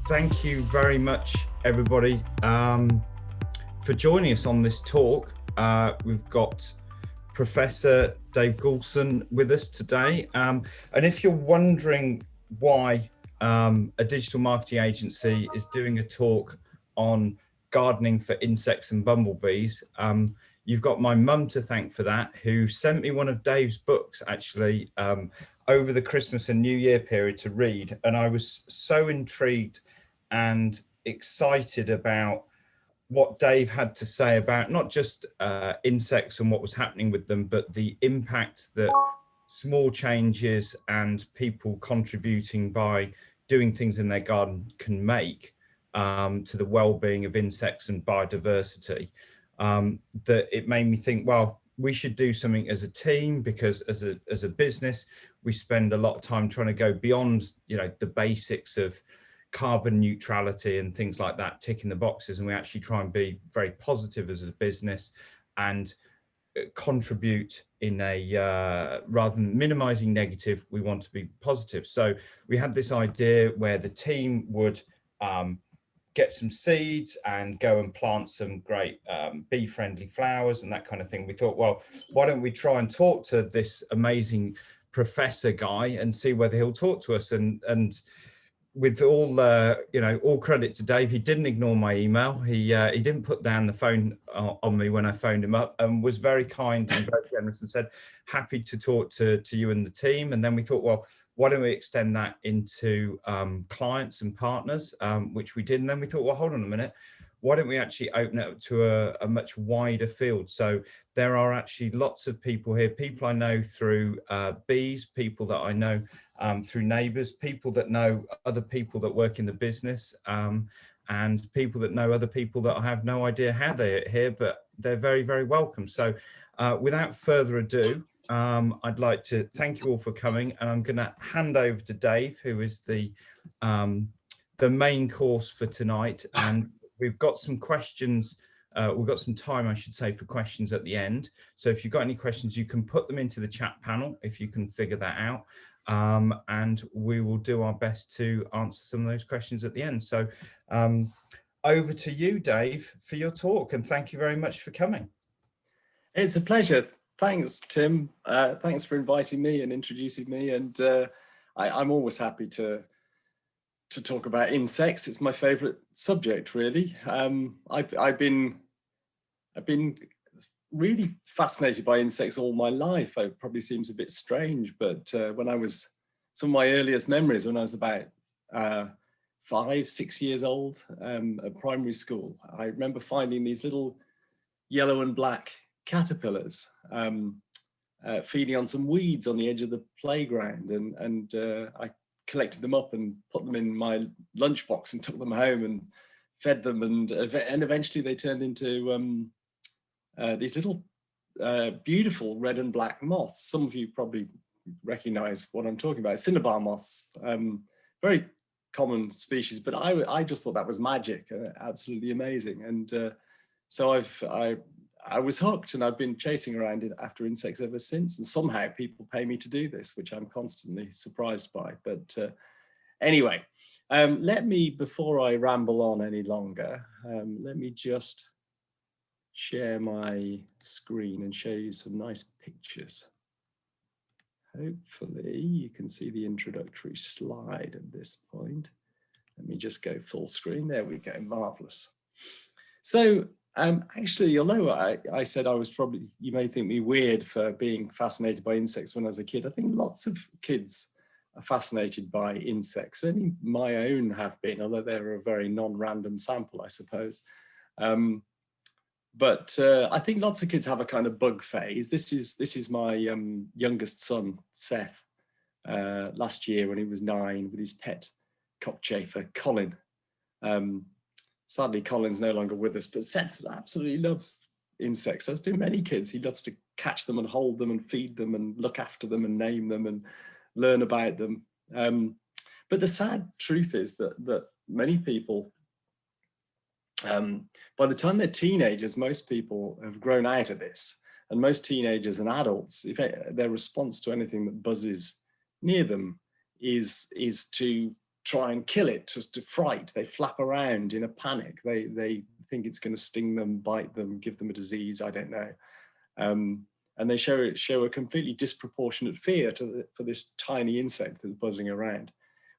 thank you very much, everybody, for joining us on this talk. We've got Professor Dave Goulson with us today. And if you're wondering why a digital marketing agency is doing a talk on gardening for insects and bumblebees, you've got my mum to thank for that, who sent me one of Dave's books, actually, over the Christmas and New Year period to read. And I was so intrigued and excited about what Dave had to say about not just insects and what was happening with them, but the impact that small changes and people contributing by doing things in their garden can make to the well-being of insects and biodiversity. That it made me think, well, we should do something as a team, because as a business, we spend a lot of time trying to go beyond, the basics of carbon neutrality and things like that, ticking the boxes, and we actually try and be very positive as a business and contribute in a rather than minimizing negative, we want to be positive. So we had this idea where the team would get some seeds and go and plant some great bee-friendly flowers and that kind of thing. We thought, well, why don't we try and talk to this amazing professor guy and see whether he'll talk to us. And with all all credit to Dave, he didn't ignore my email. He didn't put down the phone on me when I phoned him up, and was very kind and very generous and said, happy to talk to you and the team. And then we thought, well, why don't we extend that into clients and partners, which we did. And then we thought, well, hold on a minute, why don't we actually open it up to a much wider field? So there are actually lots of people here, people I know through bees, people that I know through neighbours, people that know other people that work in the business, and people that know other people that I have no idea how they're here, but they're very, very welcome. So without further ado, I'd like to thank you all for coming, and I'm going to hand over to Dave, who is the main course for tonight. And we've got some questions. We've got some time, I should say, for questions at the end. So if you've got any questions, you can put them into the chat panel if you can figure that out. And we will do our best to answer some of those questions at the end. So over to you, Dave, for your talk. And thank you very much for coming. It's a pleasure. Thanks, Tim. Thanks for inviting me and introducing me. And I'm always happy to talk about insects. It's my favorite subject, really. I've been really fascinated by insects all my life. It probably seems a bit strange, but some of my earliest memories when I was about 5, 6 years old at primary school, I remember finding these little yellow and black caterpillars feeding on some weeds on the edge of the playground, and I collected them up and put them in my lunchbox and took them home and fed them, and eventually they turned into these little beautiful red and black moths. Some of you probably recognize what I'm talking about. Cinnabar moths, very common species, but I just thought that was magic, absolutely amazing. And so I was hooked, and I've been chasing around after insects ever since. And somehow people pay me to do this, which I'm constantly surprised by. But anyway, let me, before I ramble on any longer, let me just share my screen and show you some nice pictures. Hopefully you can see the introductory slide at this point. Let me just go full screen. There we go, marvelous. So actually, although I said I was probably, you may think me weird for being fascinated by insects when I was a kid, I think lots of kids are fascinated by insects. Certainly my own have been, although they're a very non-random sample, I suppose. But I think lots of kids have a kind of bug phase. This is my youngest son, Seth, last year when he was 9, with his pet cockchafer, Colin. Sadly, Colin's no longer with us, but Seth absolutely loves insects, as do many kids. He loves to catch them and hold them and feed them and look after them and name them and learn about them. But the sad truth is that many people, by the time they're teenagers, most people have grown out of this. And most teenagers and adults, their response to anything that buzzes near them is to try and kill it, to fright. They flap around in a panic. They think it's going to sting them, bite them, give them a disease, I don't know. And they show a completely disproportionate fear for this tiny insect that's buzzing around,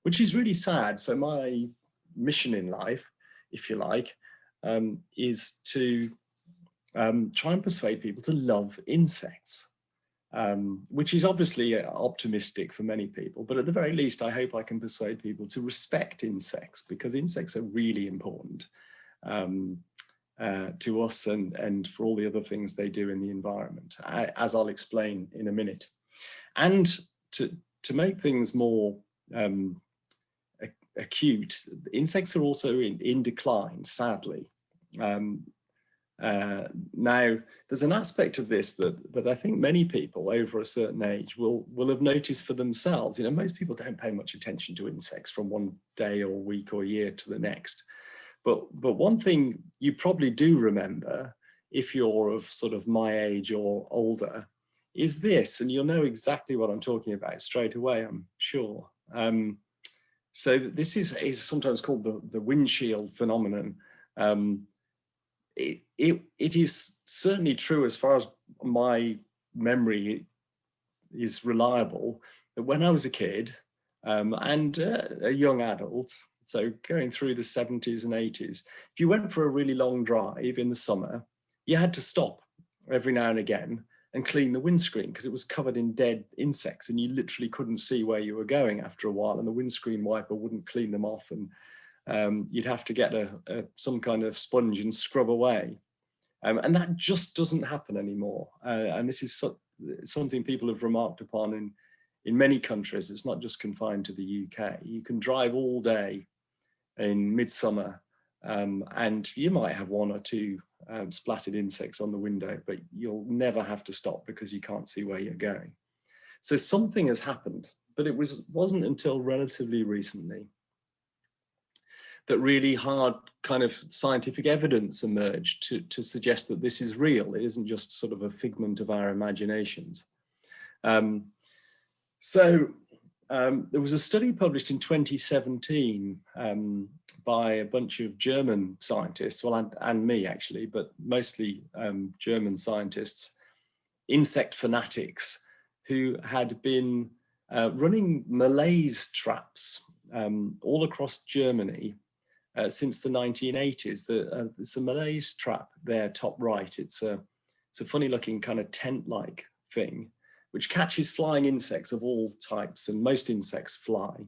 which is really sad. So my mission in life, if you like, is to try and persuade people to love insects, which is obviously optimistic for many people, but at the very least, I hope I can persuade people to respect insects, because insects are really important to us and for all the other things they do in the environment, as I'll explain in a minute. And to make things more acute, insects are also in decline, sadly. Now, there's an aspect of this that I think many people over a certain age will have noticed for themselves. You know, most people don't pay much attention to insects from one day or week or year to the next. But one thing you probably do remember, if you're of sort of my age or older, is this, and you'll know exactly what I'm talking about straight away, I'm sure. So this is sometimes called the windshield phenomenon. It is certainly true, as far as my memory is reliable, that when I was a kid and a young adult, so going through the 70s and 80s, if you went for a really long drive in the summer, you had to stop every now and again and clean the windscreen, because it was covered in dead insects and you literally couldn't see where you were going after a while, and the windscreen wiper wouldn't clean them off, and you'd have to get some kind of sponge and scrub away. And that just doesn't happen anymore. And this is something people have remarked upon in many countries. It's not just confined to the UK. You can drive all day in midsummer and you might have one or two splattered insects on the window, but you'll never have to stop because you can't see where you're going. So something has happened, but it wasn't until relatively recently that really hard kind of scientific evidence emerged to suggest that this is real. It isn't just sort of a figment of our imaginations. There was a study published in 2017 by a bunch of German scientists, well, and me actually, but mostly German scientists, insect fanatics, who had been running malaise traps all across Germany since the 1980s. It's a malaise trap there, top right. It's a funny looking kind of tent-like thing, which catches flying insects of all types, and most insects fly.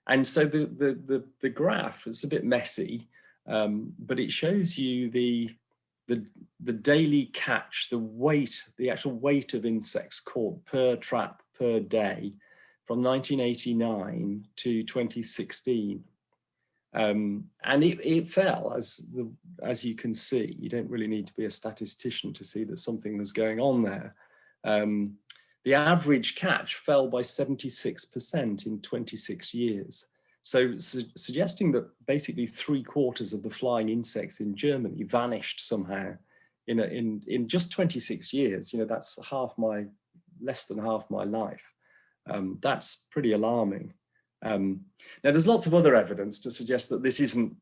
And so the graph is a bit messy, but it shows you the daily catch, the actual weight of insects caught per trap per day from 1989 to 2016. And it fell, as you can see. You don't really need to be a statistician to see that something was going on there. The average catch fell by 76% in 26 years. So suggesting that basically 3/4 of the flying insects in Germany vanished somehow in just 26 years. You know, that's less than half my life. That's pretty alarming. Now, there's lots of other evidence to suggest that this isn't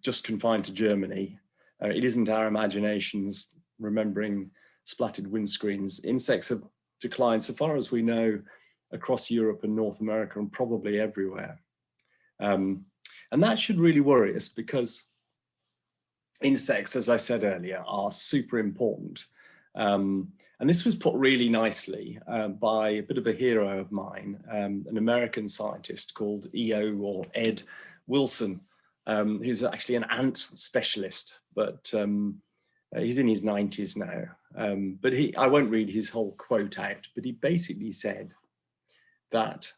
just confined to Germany. It isn't our imaginations remembering splattered windscreens. Insects have declined, so far as we know, across Europe and North America, and probably everywhere. And that should really worry us, because insects, as I said earlier, are super important. And this was put really nicely by a bit of a hero of mine, an American scientist called Ed Wilson, who's actually an ant specialist, but he's in his 90s now. But I won't read his whole quote out, but he basically said that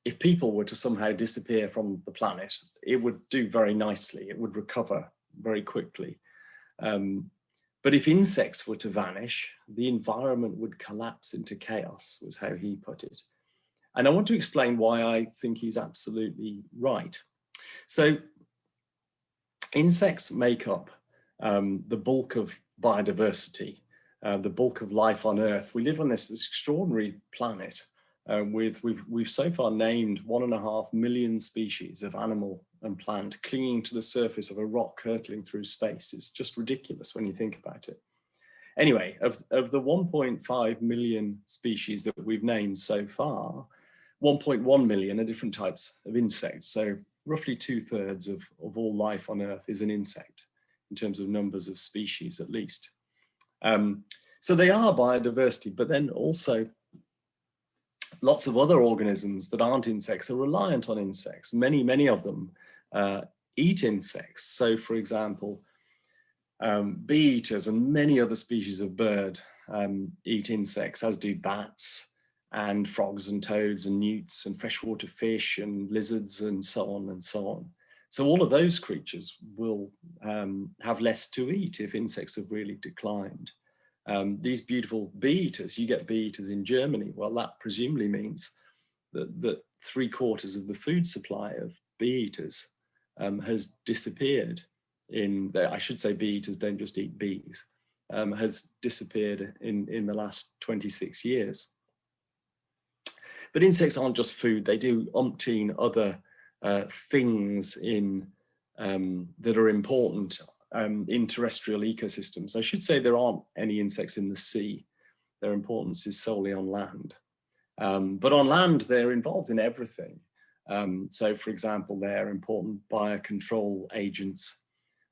if people were to somehow disappear from the planet, it would do very nicely. It would recover very quickly. But if insects were to vanish, the environment would collapse into chaos, was how he put it. And I want to explain why I think he's absolutely right. So insects make up the bulk of biodiversity, the bulk of life on Earth. We live on this extraordinary planet we've so far named 1.5 million species of animal and plant clinging to the surface of a rock hurtling through space. It's just ridiculous when you think about it. Anyway, of the 1.5 million species that we've named so far, 1.1 million are different types of insects. So roughly 2/3 of all life on Earth is an insect in terms of numbers of species at least. So they are biodiversity, but then also lots of other organisms that aren't insects are reliant on insects. Many of them eat insects. So for example, bee eaters and many other species of bird eat insects, as do bats and frogs and toads and newts and freshwater fish and lizards and so on and so on. So all of those creatures will have less to eat if insects have really declined. These beautiful bee eaters, you get bee eaters in Germany. Well, that presumably means that 3/4 of the food supply of bee eaters has disappeared I should say bee eaters don't just eat bees, has disappeared in the last 26 years. But insects aren't just food, they do umpteen other things that are important in terrestrial ecosystems. I should say there aren't any insects in the sea. Their importance is solely on land. But on land, they're involved in everything. So for example, they're important biocontrol agents.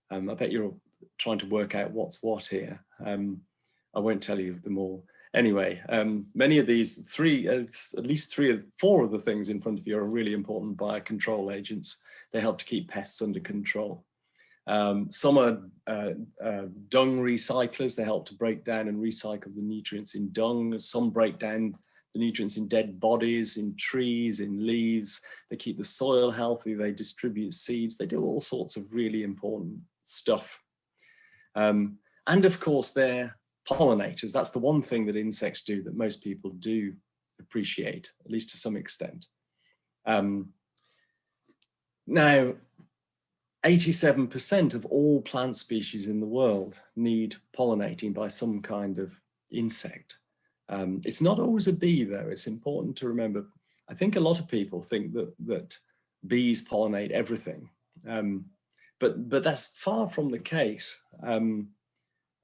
I bet you're trying to work out what's what here. I won't tell you them all. Anyway, many of these at least 3 or 4 of the things in front of you are really important biocontrol agents. They help to keep pests under control. Some are dung recyclers. They help to break down and recycle the nutrients in dung. Some break down the nutrients in dead bodies, in trees, in leaves. They keep the soil healthy. They distribute seeds. They do all sorts of really important stuff. And of course, they're pollinators. That's the one thing that insects do that most people do appreciate, at least to some extent. Now, 87% of all plant species in the world need pollinating by some kind of insect. It's not always a bee, though. It's important to remember. I think a lot of people think that bees pollinate everything, but that's far from the case.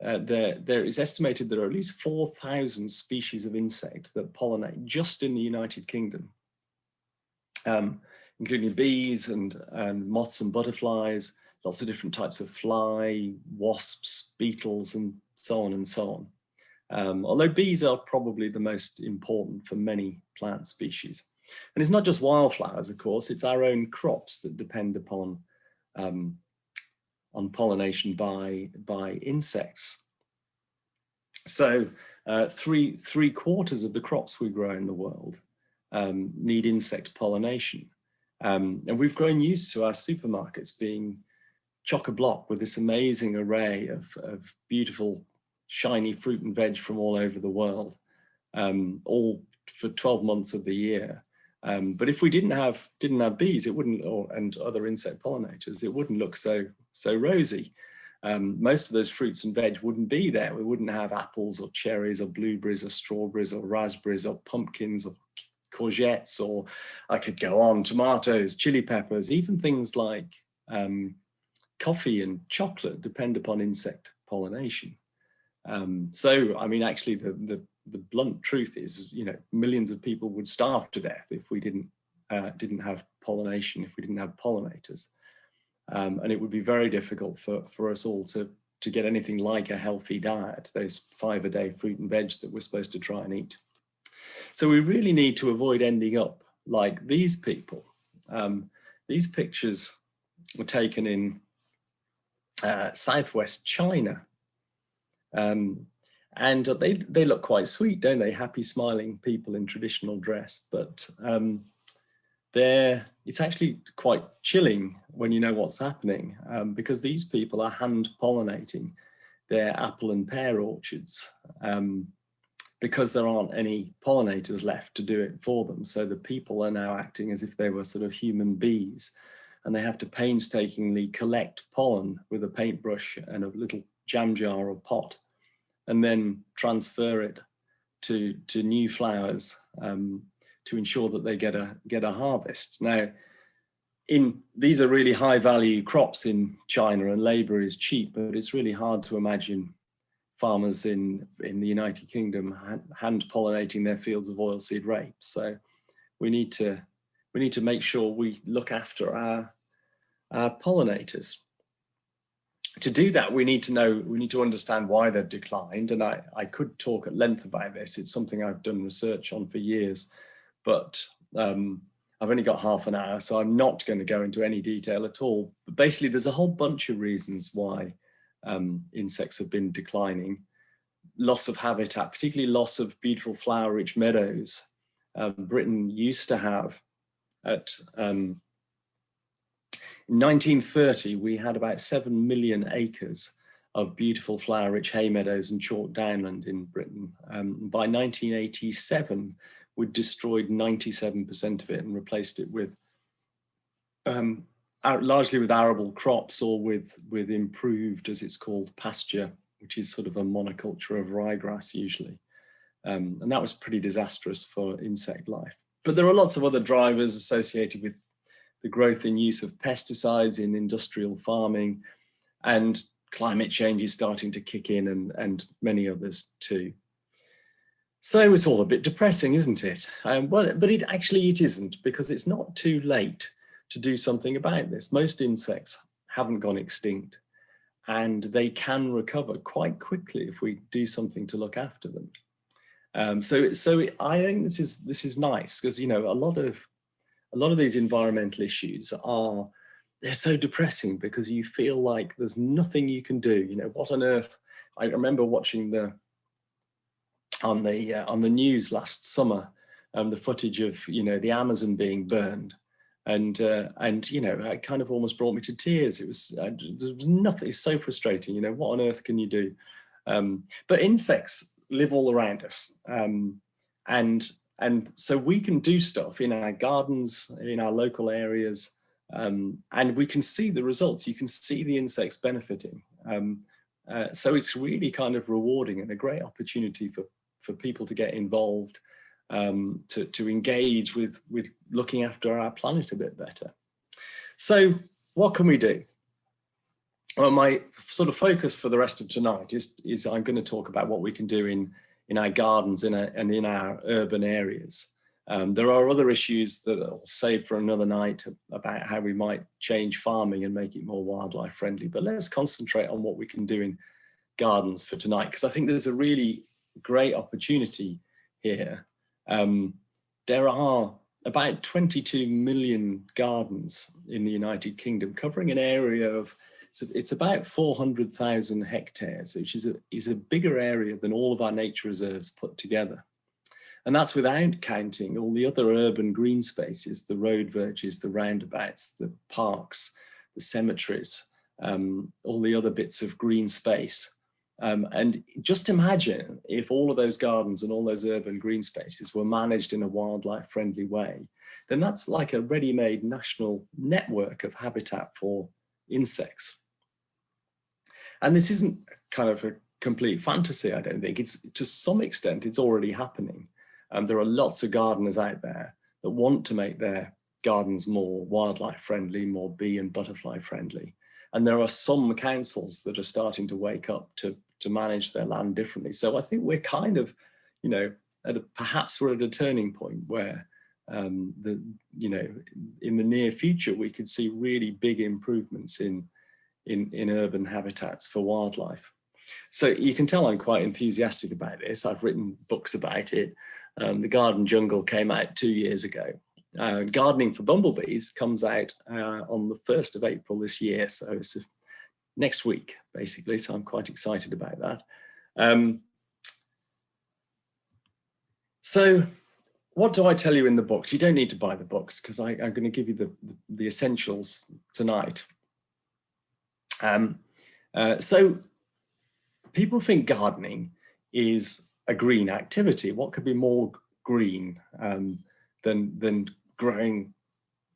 There is estimated there are at least 4,000 species of insect that pollinate just in the United Kingdom, including bees and moths and butterflies, lots of different types of fly, wasps, beetles, and so on and so on. Although bees are probably the most important for many plant species. And it's not just wildflowers, of course, it's our own crops that depend upon on pollination by insects. So 3/4 of the crops we grow in the world need insect pollination. And we've grown used to our supermarkets being chock-a-block with this amazing array of beautiful, shiny fruit and veg from all over the world, all for 12 months of the year. But if we didn't have bees, it wouldn't, and other insect pollinators, it wouldn't look so rosy. Most of those fruits and veg wouldn't be there. We wouldn't have apples or cherries or blueberries or strawberries or raspberries or pumpkins or courgettes, or I could go on, tomatoes, chili peppers, even things like coffee and chocolate depend upon insect pollination. So, I mean, actually the blunt truth is, you know, millions of people would starve to death if we didn't have pollination, if we didn't have pollinators. And it would be very difficult for us all to get anything like a healthy diet, those 5 a day fruit and veg that we're supposed to try and eat. So we really need to avoid ending up like these people. These pictures were taken in southwest China. And they look quite sweet, don't they? Happy, smiling people in traditional dress. But it's actually quite chilling when you know what's happening, because these people are hand pollinating their apple and pear orchards, because there aren't any pollinators left to do it for them. So the people are now acting as if they were sort of human bees, and they have to painstakingly collect pollen with a paintbrush and a little jam jar or pot, and then transfer it to new flowers, to ensure that they get a harvest. Now, these are really high value crops in China, and labor is cheap, but it's really hard to imagine farmers in the United Kingdom hand pollinating their fields of oilseed rape. So we need to make sure we look after our pollinators. To do that, we need to understand why they've declined. And I could talk at length about this. It's something I've done research on for years, but I've only got half an hour, so I'm not going to go into any detail at all. But basically, there's a whole bunch of reasons why insects have been declining. Loss of habitat, particularly loss of beautiful flower-rich meadows. Britain used to have, in 1930, we had about 7 million acres of beautiful flower-rich hay meadows and chalk downland in Britain. By 1987, we'd destroyed 97% of it and replaced it with largely with arable crops or with improved, as it's called, pasture, which is sort of a monoculture of ryegrass usually. And that was pretty disastrous for insect life. But there are lots of other drivers associated with the growth in use of pesticides in industrial farming, and climate change is starting to kick in, and many others too. So it's all a bit depressing, isn't it? But it isn't, because it's not too late to do something about this. Most insects haven't gone extinct, and they can recover quite quickly if we do something to look after them. So I think this is nice, because a lot of these environmental issues they're so depressing because you feel like there's nothing you can do. What on earth? I remember watching on the news last summer, the footage of the Amazon being burned, and it kind of almost brought me to tears. There was nothing. It's so frustrating. What on earth can you do? But insects live all around us, and so we can do stuff in our gardens, in our local areas, and we can see the results. You can see the insects benefiting. So it's really kind of rewarding and a great opportunity for people to get involved, to engage with looking after our planet a bit better. So what can we do? Well, my sort of focus for the rest of tonight is I'm going to talk about what we can do in our gardens and in our urban areas. There are other issues that I'll save for another night about how we might change farming and make it more wildlife friendly. But let's concentrate on what we can do in gardens for tonight, because I think there's a really great opportunity here. There are about 22 million gardens in the United Kingdom, covering an area of, it's about 400,000 hectares, which is a bigger area than all of our nature reserves put together. And that's without counting all the other urban green spaces, the road verges, the roundabouts, the parks, the cemeteries, all the other bits of green space. And just imagine if all of those gardens and all those urban green spaces were managed in a wildlife friendly way, then that's like a ready-made national network of habitat for insects. And this isn't kind of a complete fantasy, I don't think. It's, to some extent, it's already happening. There are lots of gardeners out there that want to make their gardens more wildlife friendly, more bee and butterfly friendly. And there are some councils that are starting to wake up to manage their land differently. So I think we're kind of, perhaps we're at a turning point where, in the near future, we could see really big improvements in urban habitats for wildlife. So you can tell I'm quite enthusiastic about this. I've written books about it. The Garden Jungle came out 2 years ago. Gardening for Bumblebees comes out on the 1st of April this year. So it's next week, basically. So I'm quite excited about that. So what do I tell you in the books? You don't need to buy the books, because I'm going to give you the essentials tonight. So people think gardening is a green activity. What could be more green than growing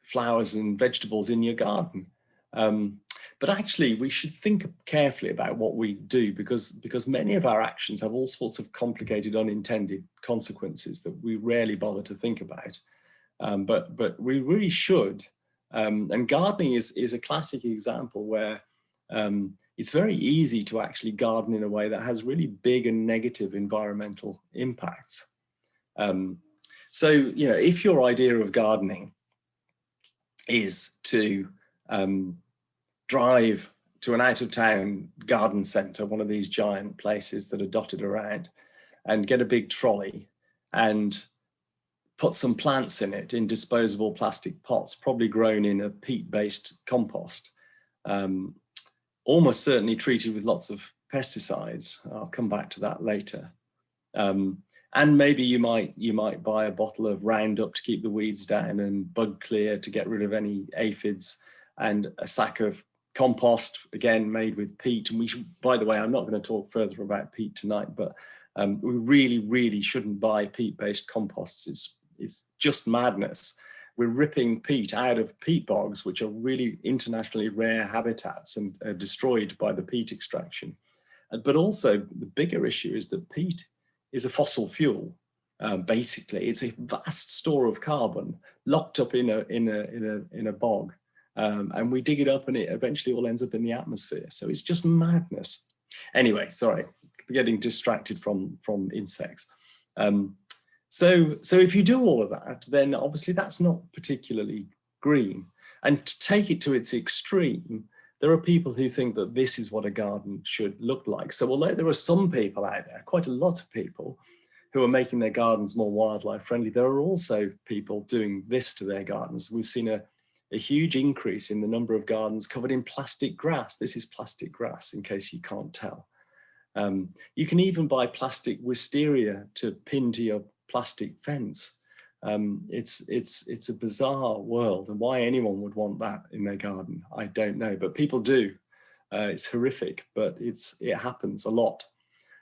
flowers and vegetables in your garden? But actually, we should think carefully about what we do, because many of our actions have all sorts of complicated, unintended consequences that we rarely bother to think about. But we really should. And gardening is a classic example where it's very easy to actually garden in a way that has really big and negative environmental impacts. So, you know, if your idea of gardening is to drive to an out-of-town garden centre, one of these giant places that are dotted around, and get a big trolley and put some plants in it in disposable plastic pots, probably grown in a peat-based compost, almost certainly treated with lots of pesticides. I'll come back to that later. And maybe you might buy a bottle of Roundup to keep the weeds down, and Bug Clear to get rid of any aphids, and a sack of compost, again made with peat. And we should, by the way, I'm not going to talk further about peat tonight, but we really shouldn't buy peat-based composts. It's just madness. We're ripping peat out of peat bogs, which are really internationally rare habitats and are destroyed by the peat extraction. But also the bigger issue is that peat is a fossil fuel. Basically, it's a vast store of carbon locked up in a bog, and we dig it up, and it eventually all ends up in the atmosphere. So it's just madness. Anyway, sorry, getting distracted from insects. So if you do all of that, then obviously that's not particularly green. And to take it to its extreme, there are people who think that this is what a garden should look like. So although there are some people out there, quite a lot of people, who are making their gardens more wildlife friendly, there are also people doing this to their gardens. We've seen a huge increase in the number of gardens covered in plastic grass. This is plastic grass, in case you can't tell. You can even buy plastic wisteria to pin to your plastic fence. It's a bizarre world, and why anyone would want that in their garden, I don't know, but people do. It's horrific, but it happens a lot.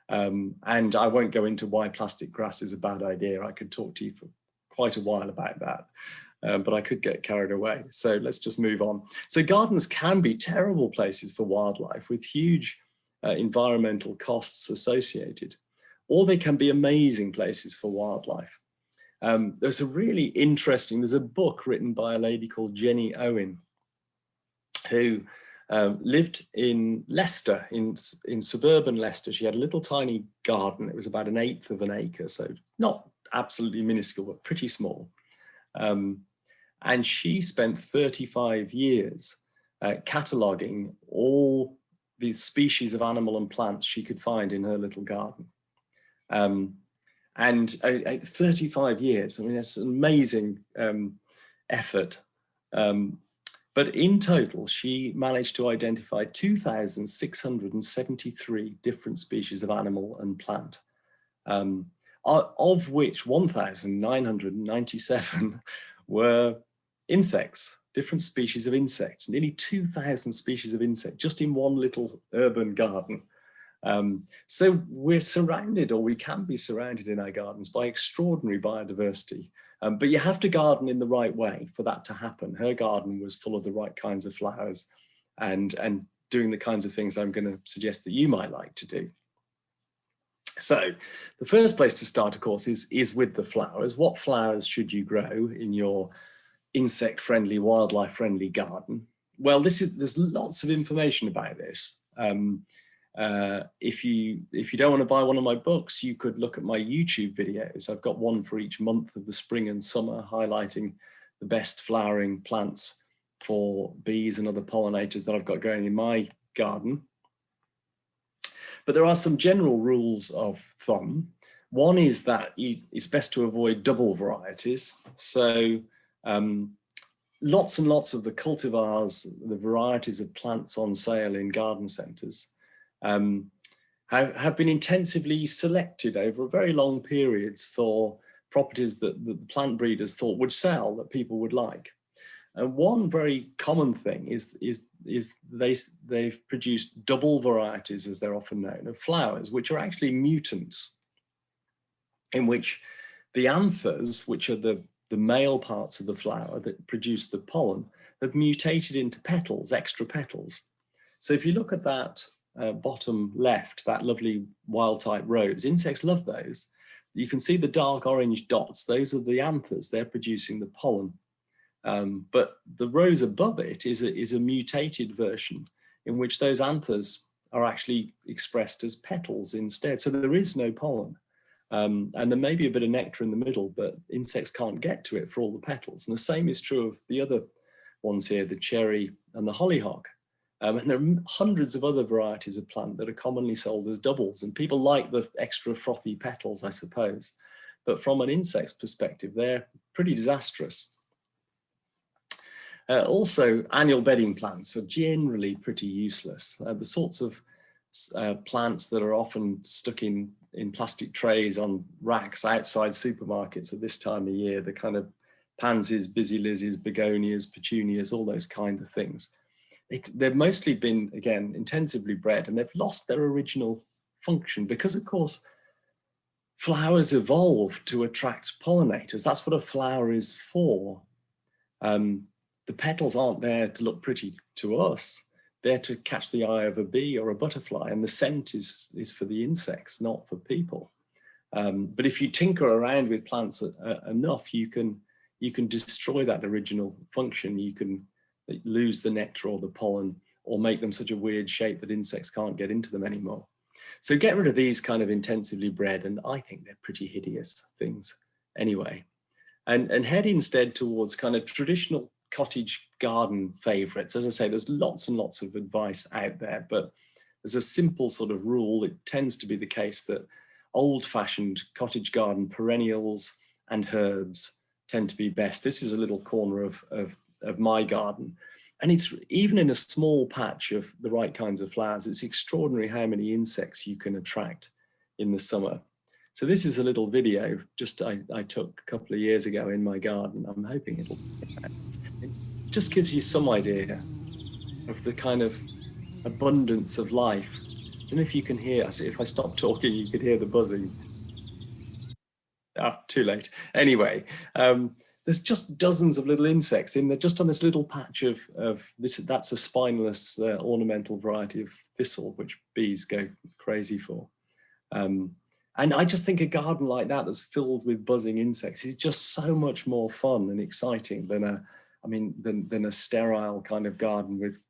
And I won't go into why plastic grass is a bad idea. I could talk to you for quite a while about that, but I could get carried away. So let's just move on. So gardens can be terrible places for wildlife with huge environmental costs associated, or they can be amazing places for wildlife. There's a book written by a lady called Jenny Owen, who lived in Leicester, in suburban Leicester. She had a little tiny garden. It was about 1/8 of an acre, so not absolutely minuscule, but pretty small. And she spent 35 years cataloguing all the species of animal and plants she could find in her little garden. And 35 years, I mean, that's an amazing effort. But in total, she managed to identify 2,673 different species of animal and plant, of which 1,997 were insects, different species of insects, nearly 2,000 species of insects, just in one little urban garden. So we're surrounded, or we can be surrounded in our gardens by extraordinary biodiversity. But you have to garden in the right way for that to happen. Her garden was full of the right kinds of flowers and doing the kinds of things I'm going to suggest that you might like to do. So the first place to start, of course, is with the flowers. What flowers should you grow in your insect-friendly, wildlife-friendly garden? Well, there's lots of information about this. If you don't want to buy one of my books, you could look at my YouTube videos. I've got one for each month of the spring and summer, highlighting the best flowering plants for bees and other pollinators that I've got growing in my garden. But there are some general rules of thumb. One is that it's best to avoid double varieties. So lots and lots of the cultivars, the varieties of plants on sale in garden centres, have been intensively selected over very long periods for properties that the plant breeders thought would sell, that people would like. And one very common thing is they've produced double varieties, as they're often known, of flowers, which are actually mutants, in which the anthers, which are the male parts of the flower that produce the pollen, have mutated into petals, extra petals. So if you look at that bottom left, that lovely wild type rose, insects love those. You can see the dark orange dots, those are the anthers, they're producing the pollen. But the rose above it is a mutated version in which those anthers are actually expressed as petals instead. So there is no pollen. And there may be a bit of nectar in the middle, but insects can't get to it for all the petals. And the same is true of the other ones here, the cherry and the hollyhock. And there are hundreds of other varieties of plant that are commonly sold as doubles. And people like the extra frothy petals, I suppose. But from an insect's perspective, they're pretty disastrous. Also, annual bedding plants are generally pretty useless. The sorts of plants that are often stuck in plastic trays on racks outside supermarkets at this time of year, the kind of pansies, busy lizzies, begonias, petunias, all those kind of things. They've mostly been, again, intensively bred, and they've lost their original function because, of course, flowers evolved to attract pollinators. That's what a flower is for. The petals aren't there to look pretty to us. They're to catch the eye of a bee or a butterfly, and the scent is for the insects, not for people. But if you tinker around with plants enough, you can destroy that original function. You can lose the nectar or the pollen, or make them such a weird shape that insects can't get into them anymore. So get rid of these kind of intensively bred, and I think they're pretty hideous things anyway. And head instead towards kind of traditional cottage garden favorites. As I say, there's lots and lots of advice out there, but as a simple sort of rule, it tends to be the case that old-fashioned cottage garden perennials and herbs tend to be best. This is a little corner of my garden, and it's even in a small patch of the right kinds of flowers, it's extraordinary how many insects you can attract in the summer. So this is a little video just I took a couple of years ago in my garden. I'm hoping it just gives you some idea of the kind of abundance of life. I don't know if you can hear, actually, if I stop talking, you could hear the buzzing. Ah, too late. Anyway, there's just dozens of little insects in there, just on this little patch of this. That's a spineless ornamental variety of thistle, which bees go crazy for. And I just think a garden like that that's filled with buzzing insects is just so much more fun and exciting than a sterile kind of garden with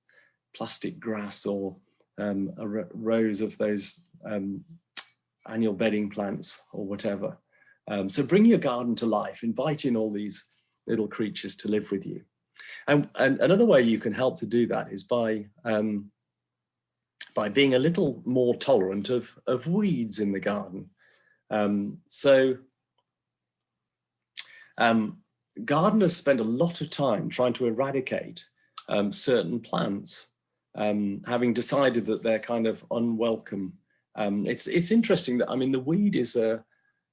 plastic grass or rows of those annual bedding plants or whatever. So bring your garden to life, invite in all these little creatures to live with you. And another way you can help to do that is by being a little more tolerant of weeds in the garden. Gardeners spend a lot of time trying to eradicate certain plants, having decided that they're kind of unwelcome. It's interesting that, I mean, the weed is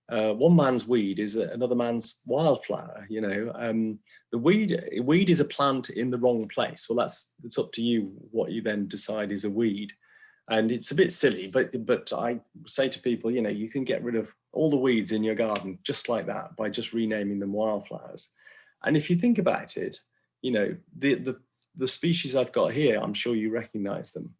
one man's weed is another man's wildflower. You know, the weed is a plant in the wrong place. Well, it's up to you what you then decide is a weed. And it's a bit silly, but I say to people, you know, you can get rid of all the weeds in your garden just like that by just renaming them wildflowers. And if you think about it, you know, the species I've got here, I'm sure you recognize them.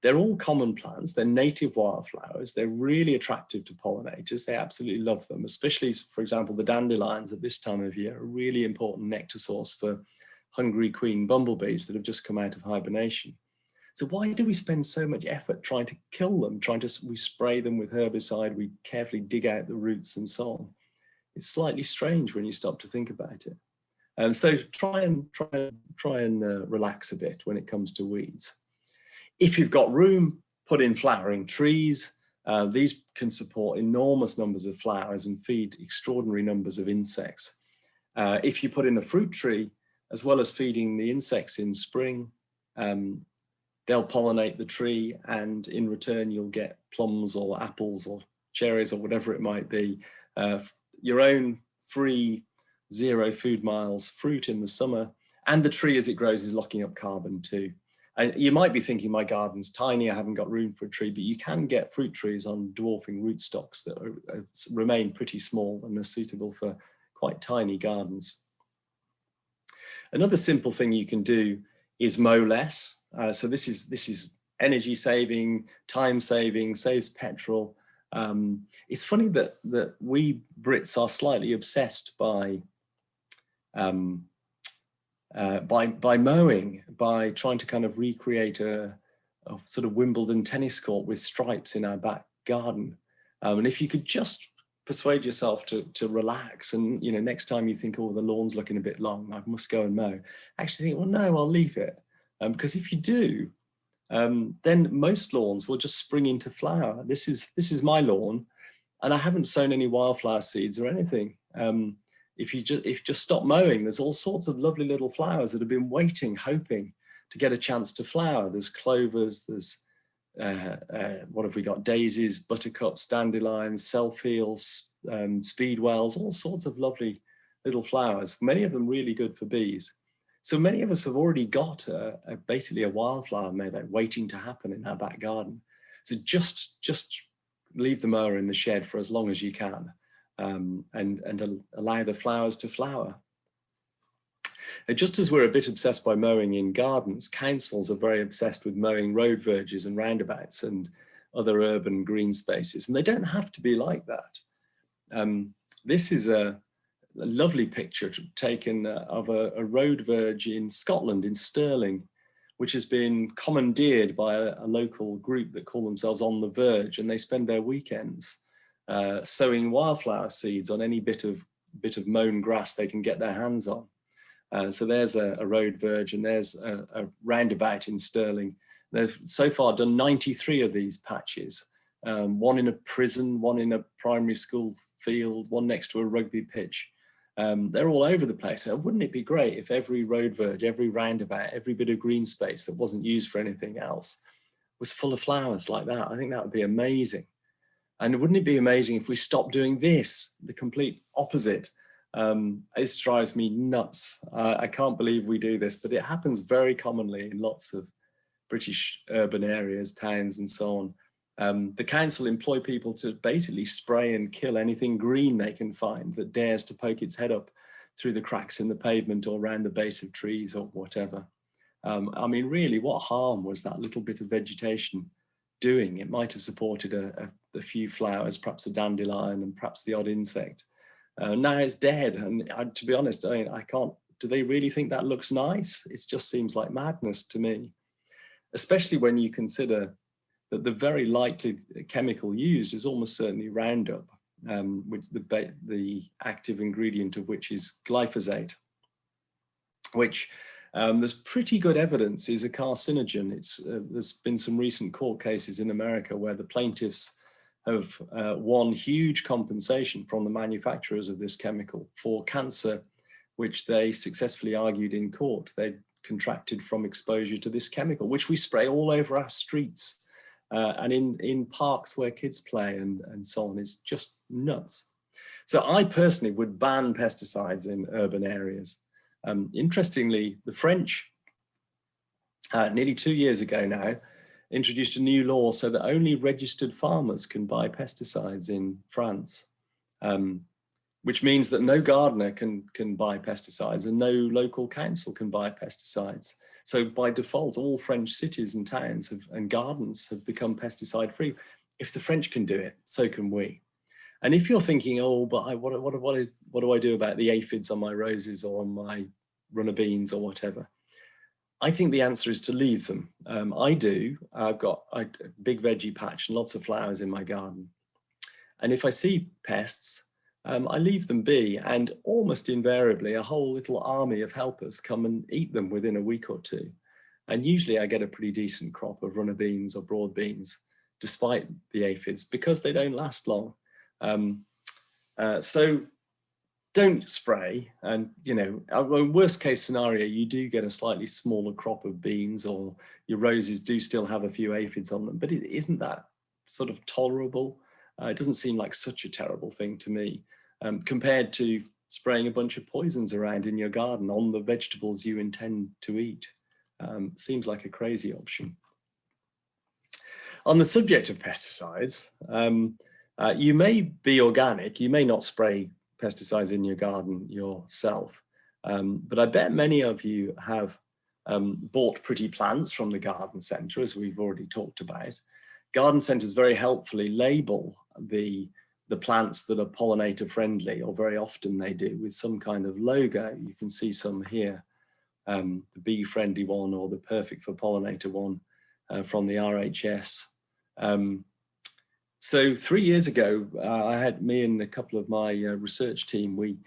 They're all common plants. They're native wildflowers. They're really attractive to pollinators. They absolutely love them, especially, for example, the dandelions at this time of year are a really important nectar source for hungry queen bumblebees that have just come out of hibernation. So why do we spend so much effort trying to kill them, we spray them with herbicide, we carefully dig out the roots and so on? It's slightly strange when you stop to think about it. So try and relax a bit when it comes to weeds. If you've got room, put in flowering trees. These can support enormous numbers of flowers and feed extraordinary numbers of insects. If you put in a fruit tree, as well as feeding the insects in spring, they'll pollinate the tree, and in return you'll get plums or apples or cherries or whatever it might be. Your own free 0 food miles fruit in the summer, and the tree as it grows is locking up carbon too. And you might be thinking, my garden's tiny, I haven't got room for a tree, but you can get fruit trees on dwarfing rootstocks that remain pretty small and are suitable for quite tiny gardens. Another simple thing you can do is mow less. So this is energy saving, time saving, saves petrol. It's funny that we Brits are slightly obsessed by mowing, by trying to kind of recreate a sort of Wimbledon tennis court with stripes in our back garden. And if you could just persuade yourself to relax, and next time you think, oh, the lawn's looking a bit long, I must go and mow, actually think, well, no, I'll leave it. Because if you do, then most lawns will just spring into flower. This is my lawn, and I haven't sown any wildflower seeds or anything. If you just stop mowing, there's all sorts of lovely little flowers that have been waiting, hoping to get a chance to flower. There's clovers, there's what have we got? Daisies, buttercups, dandelions, self-heels, speedwells, all sorts of lovely little flowers, many of them really good for bees. So many of us have already got basically a wildflower meadow waiting to happen in our back garden. So just leave the mower in the shed for as long as you can, and allow the flowers to flower. And just as we're a bit obsessed by mowing in gardens, councils are very obsessed with mowing road verges and roundabouts and other urban green spaces, and they don't have to be like that. This is a lovely picture taken of a road verge in Scotland, in Stirling, which has been commandeered by a local group that call themselves On the Verge, and they spend their weekends sowing wildflower seeds on any bit of mown grass they can get their hands on. So there's a road verge, and there's a roundabout in Stirling. They've so far done 93 of these patches, one in a prison, one in a primary school field, one next to a rugby pitch. They're all over the place. So wouldn't it be great if every road verge, every roundabout, every bit of green space that wasn't used for anything else was full of flowers like that? I think that would be amazing. And wouldn't it be amazing if we stopped doing this, the complete opposite? It drives me nuts. I can't believe we do this, but it happens very commonly in lots of British urban areas, towns and so on. The council employ people to basically spray and kill anything green they can find that dares to poke its head up through the cracks in the pavement or around the base of trees or whatever. I mean, really, what harm was that little bit of vegetation doing? It might have supported a few flowers, perhaps a dandelion and perhaps the odd insect. Now it's dead, and to be honest, I can't, do they really think that looks nice? It just seems like madness to me, especially when you consider that the very likely chemical used is almost certainly Roundup, which the active ingredient of which is glyphosate, which there's pretty good evidence is a carcinogen. There's been some recent court cases in America where the plaintiffs have won huge compensation from the manufacturers of this chemical for cancer, which they successfully argued in court they contracted from exposure to this chemical, which we spray all over our streets and in parks where kids play and so on. Is just nuts. So I personally would ban pesticides in urban areas. Interestingly, the French, nearly 2 years ago now, introduced a new law so that only registered farmers can buy pesticides in France, which means that no gardener can buy pesticides and no local council can buy pesticides. So by default, all French cities and towns and gardens have become pesticide free. If the French can do it, so can we. And if you're thinking, oh, but what do I do about the aphids on my roses or on my runner beans or whatever? I think the answer is to leave them. I do. I've got a big veggie patch and lots of flowers in my garden. And if I see pests, I leave them be, and almost invariably a whole little army of helpers come and eat them within a week or two. And usually I get a pretty decent crop of runner beans or broad beans, despite the aphids, because they don't last long. So don't spray, and worst case scenario, you do get a slightly smaller crop of beans, or your roses do still have a few aphids on them, but isn't that sort of tolerable? It doesn't seem like such a terrible thing to me, compared to spraying a bunch of poisons around in your garden on the vegetables you intend to eat. Seems like a crazy option. On the subject of pesticides, you may be organic, you may not spray pesticides in your garden yourself, But I bet many of you have bought pretty plants from the garden centre, as we've already talked about. Garden centres very helpfully label the plants that are pollinator friendly, or very often they do, with some kind of logo. You can see some here, the bee friendly one or the perfect for pollinator one from the RHS. So 3 years ago, I had me and a couple of my research team, we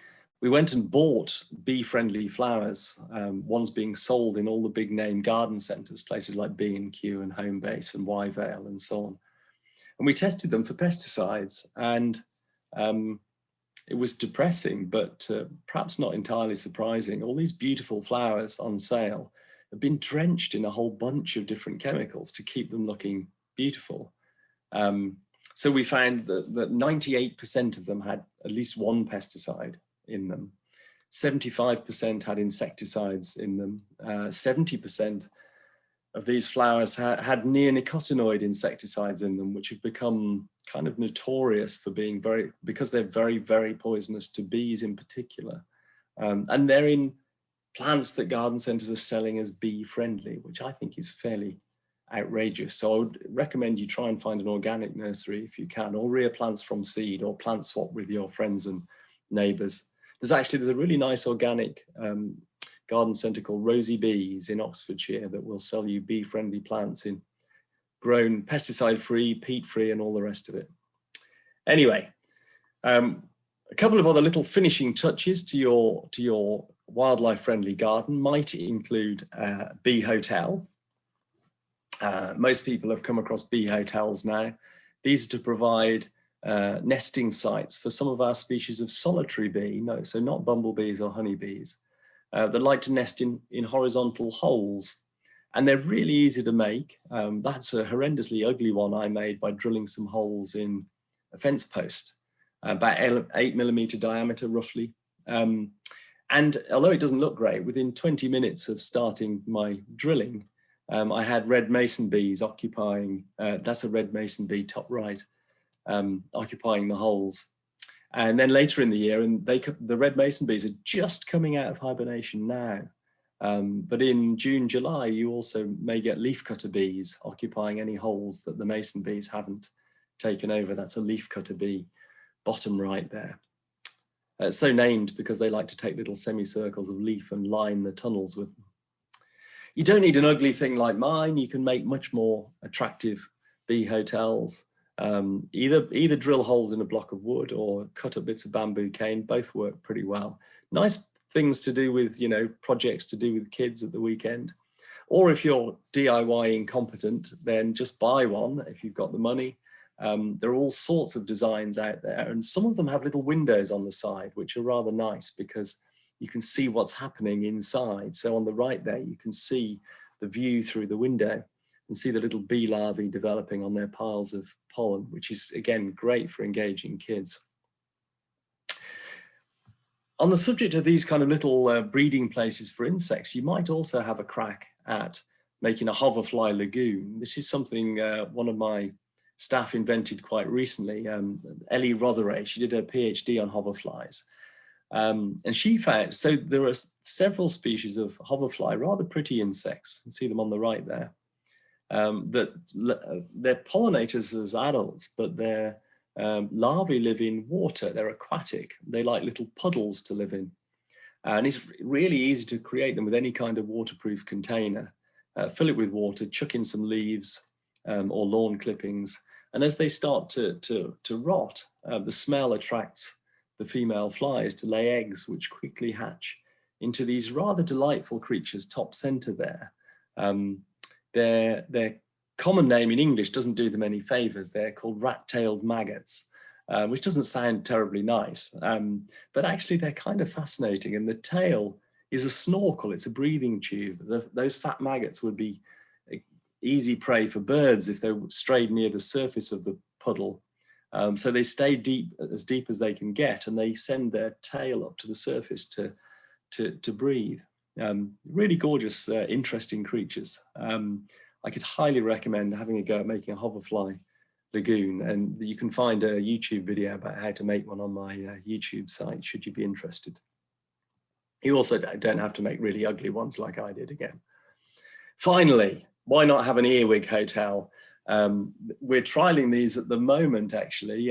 went and bought bee-friendly flowers, ones being sold in all the big name garden centres, places like B&Q and Homebase and Wyvale and so on. And we tested them for pesticides, and it was depressing, but perhaps not entirely surprising. All these beautiful flowers on sale have been drenched in a whole bunch of different chemicals to keep them looking beautiful. So we found that 98% of them had at least one pesticide in them. 75% had insecticides in them. 70% of these flowers had neonicotinoid insecticides in them, which have become kind of notorious for being because they're very, very poisonous to bees in particular. And they're in plants that garden centres are selling as bee friendly, which I think is fairly outrageous. So I would recommend you try and find an organic nursery if you can, or rear plants from seed, or plant swap with your friends and neighbours. There's a really nice organic garden centre called Rosy Bees in Oxfordshire that will sell you bee-friendly plants grown pesticide-free, peat-free, and all the rest of it. Anyway, a couple of other little finishing touches to your wildlife-friendly garden might include bee hotel. Most people have come across bee hotels now. These are to provide nesting sites for some of our species of solitary bee, so not bumblebees or honeybees, that like to nest in horizontal holes. And they're really easy to make. That's a horrendously ugly one I made by drilling some holes in a fence post, about 8mm diameter roughly. And although it doesn't look great, within 20 minutes of starting my drilling, I had red mason bees occupying, that's a red mason bee top right, occupying the holes. And then later in the year, and the red mason bees are just coming out of hibernation now. But in June, July, you also may get leafcutter bees occupying any holes that the mason bees haven't taken over. That's a leafcutter bee, bottom right there. It's so named because they like to take little semicircles of leaf and line the tunnels with them. You don't need an ugly thing like mine. You can make much more attractive bee hotels. Either drill holes in a block of wood or cut up bits of bamboo cane. Both work pretty well. Nice things to do with, projects to do with kids at the weekend. Or if you're DIY incompetent, then just buy one if you've got the money. There are all sorts of designs out there, and some of them have little windows on the side, which are rather nice because you can see what's happening inside. So on the right there, you can see the view through the window and see the little bee larvae developing on their piles of pollen, which is, again, great for engaging kids. On the subject of these kind of little breeding places for insects, you might also have a crack at making a hoverfly lagoon. This is something one of my staff invented quite recently. Ellie Rotheray, she did her PhD on hoverflies. And she found, so there are several species of hoverfly, rather pretty insects, you can see them on the right there, that they're pollinators as adults, but their larvae live in water. They're aquatic. They like little puddles to live in. And it's really easy to create them with any kind of waterproof container. Fill it with water, chuck in some leaves or lawn clippings. And as they start to rot, the smell attracts the female flies to lay eggs, which quickly hatch into these rather delightful creatures top center there. Their common name in English doesn't do them any favors. They're called rat-tailed maggots, which doesn't sound terribly nice, but actually they're kind of fascinating. And the tail is a snorkel, it's a breathing tube. Those fat maggots would be easy prey for birds if they strayed near the surface of the puddle. So they stay as deep as they can get, and they send their tail up to the surface to breathe. Really gorgeous, interesting creatures. I could highly recommend having a go at making a hoverfly lagoon, and you can find a YouTube video about how to make one on my YouTube site, should you be interested. You also don't have to make really ugly ones like I did again. Finally, why not have an earwig hotel? We're trialing these at the moment, actually.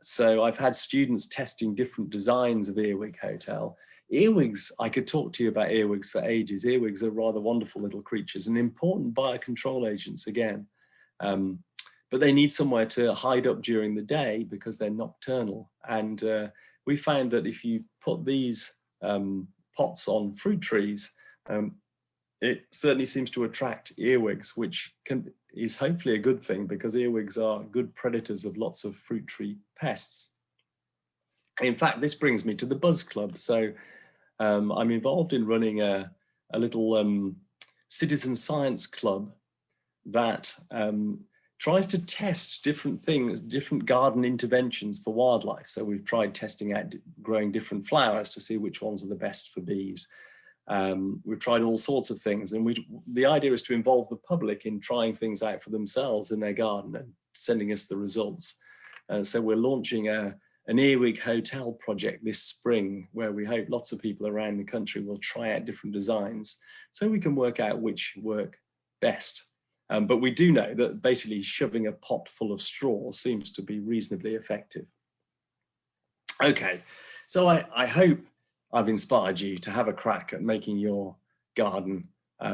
So I've had students testing different designs of earwig hotel. Earwigs, I could talk to you about earwigs for ages. Earwigs are rather wonderful little creatures and important biocontrol agents again. But they need somewhere to hide up during the day because they're nocturnal. And we found that if you put these pots on fruit trees, it certainly seems to attract earwigs, which is hopefully a good thing because earwigs are good predators of lots of fruit tree pests. In fact, this brings me to the Buzz Club. So I'm involved in running a little citizen science club that tries to test different things, different garden interventions for wildlife. So we've tried testing out growing different flowers to see which ones are the best for bees. We've tried all sorts of things, and the idea is to involve the public in trying things out for themselves in their garden and sending us the results. So we're launching an earwig hotel project this spring, where we hope lots of people around the country will try out different designs so we can work out which work best. But we do know that basically shoving a pot full of straw seems to be reasonably effective. Okay, so I hope I've inspired you to have a crack at making your garden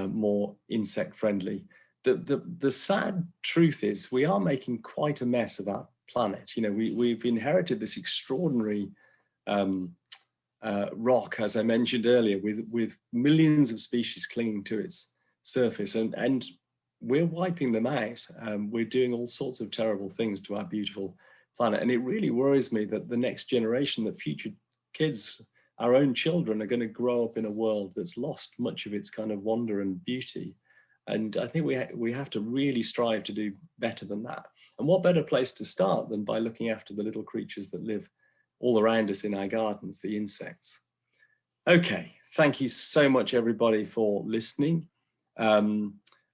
more insect friendly. The sad truth is we are making quite a mess of our planet. You know, we've inherited this extraordinary rock, as I mentioned earlier, with millions of species clinging to its surface, and we're wiping them out. We're doing all sorts of terrible things to our beautiful planet. And it really worries me that the next generation, that future kids, our own children, are going to grow up in a world that's lost much of its kind of wonder and beauty. And I think we have to really strive to do better than that. And what better place to start than by looking after the little creatures that live all around us in our gardens, the insects. Okay, thank you so much, everybody, for listening.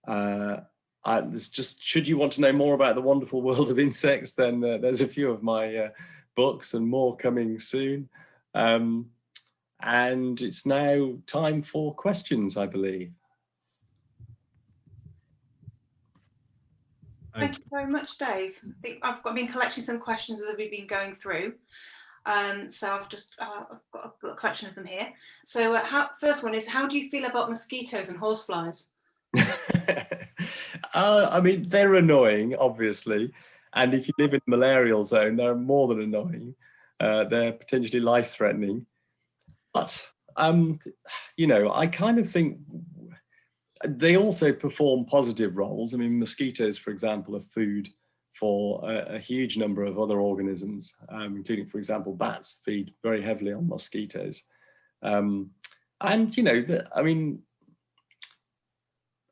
There's just, should you want to know more about the wonderful world of insects, then there's a few of my books and more coming soon. And it's now time for questions, I believe. Thank you very much, Dave. I think I've been collecting some questions that we've been going through. So I've got a collection of them here. So first one is, how do you feel about mosquitoes and horseflies? I mean, they're annoying, obviously. And if you live in a malarial zone, they're more than annoying. They're potentially life-threatening. But, you know, I kind of think they also perform positive roles. I mean, mosquitoes, for example, are food for a huge number of other organisms, including, for example, bats feed very heavily on mosquitoes. And, you know, I mean,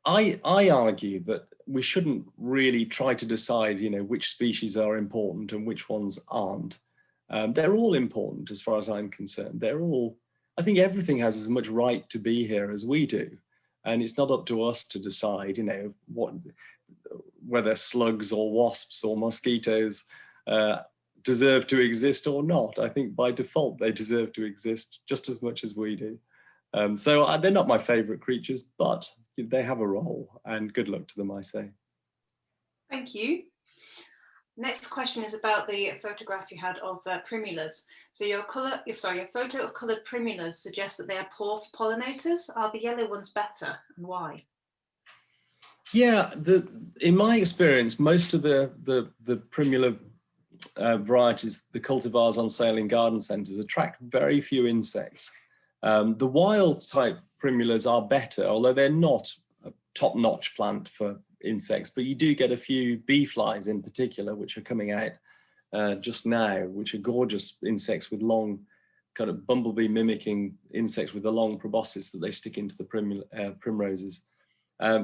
I argue that we shouldn't really try to decide, you know, which species are important and which ones aren't. They're all important as far as I'm concerned. They're all, I think everything has as much right to be here as we do. And it's not up to us to decide, you know, whether slugs or wasps or mosquitoes deserve to exist or not. I think by default, they deserve to exist just as much as we do. So they're not my favorite creatures, but they have a role, and good luck to them, I say. Thank you. Next question is about the photograph you had of primulas. So your photo of coloured primulas suggests that they are poor for pollinators. Are the yellow ones better, and why? Yeah, in my experience, most of the primula varieties, the cultivars on sale in garden centres, attract very few insects. The wild type primulas are better, although they're not a top-notch plant for insects, but you do get a few bee flies in particular, which are coming out just now, which are gorgeous insects with long, kind of bumblebee mimicking insects with the long proboscis that they stick into the primroses.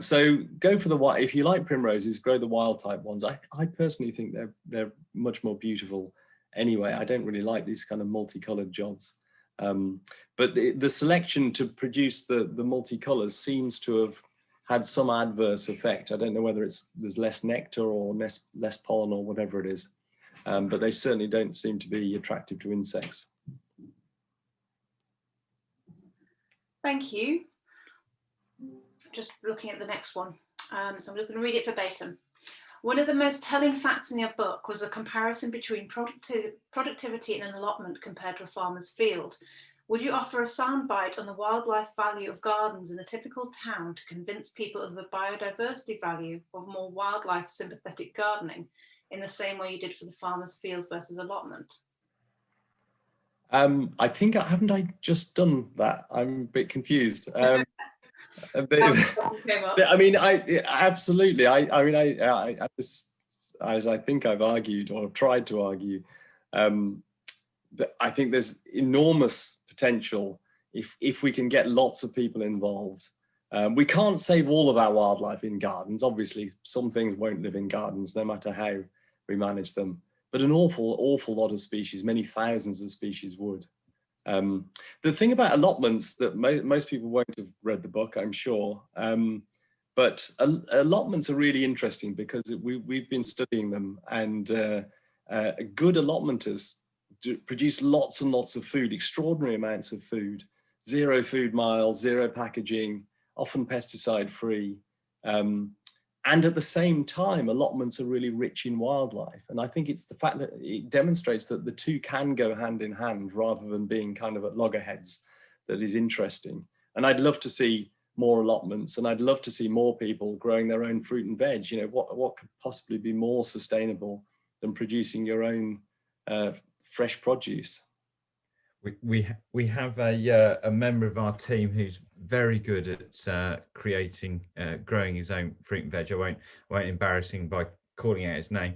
So go for the wild. If you like primroses, grow the wild type ones. I personally think they're much more beautiful anyway. I don't really like these kind of multicolored jobs. But the selection to produce the multicolors seems to have had some adverse effect. I don't know whether there's less nectar or less pollen or whatever it is, but they certainly don't seem to be attractive to insects. Thank you. Just looking at the next one. So I'm just going to read it verbatim. One of the most telling facts in your book was a comparison between productivity in an allotment compared to a farmer's field. Would you offer a soundbite on the wildlife value of gardens in a typical town to convince people of the biodiversity value of more wildlife sympathetic gardening in the same way you did for the farmer's field versus allotment? I think I just done that. I'm a bit confused. I mean, absolutely. I mean, as I think I've argued or tried to argue, that I think there's enormous potential if we can get lots of people involved. We can't save all of our wildlife in gardens. Obviously, some things won't live in gardens, no matter how we manage them. But an awful lot of species, many thousands of species would. The thing about allotments that most people won't have read the book, I'm sure, but allotments are really interesting because we've been studying them, and good allotmenters produce lots and lots of food, extraordinary amounts of food, 0 food miles, 0 packaging, often pesticide free. And at the same time, allotments are really rich in wildlife. And I think it's the fact that it demonstrates that the two can go hand in hand rather than being kind of at loggerheads that is interesting. And I'd love to see more allotments, and I'd love to see more people growing their own fruit and veg. You know, what could possibly be more sustainable than producing your own fresh produce? We have a member of our team who's very good at growing his own fruit and veg. I won't embarrass him by calling out his name.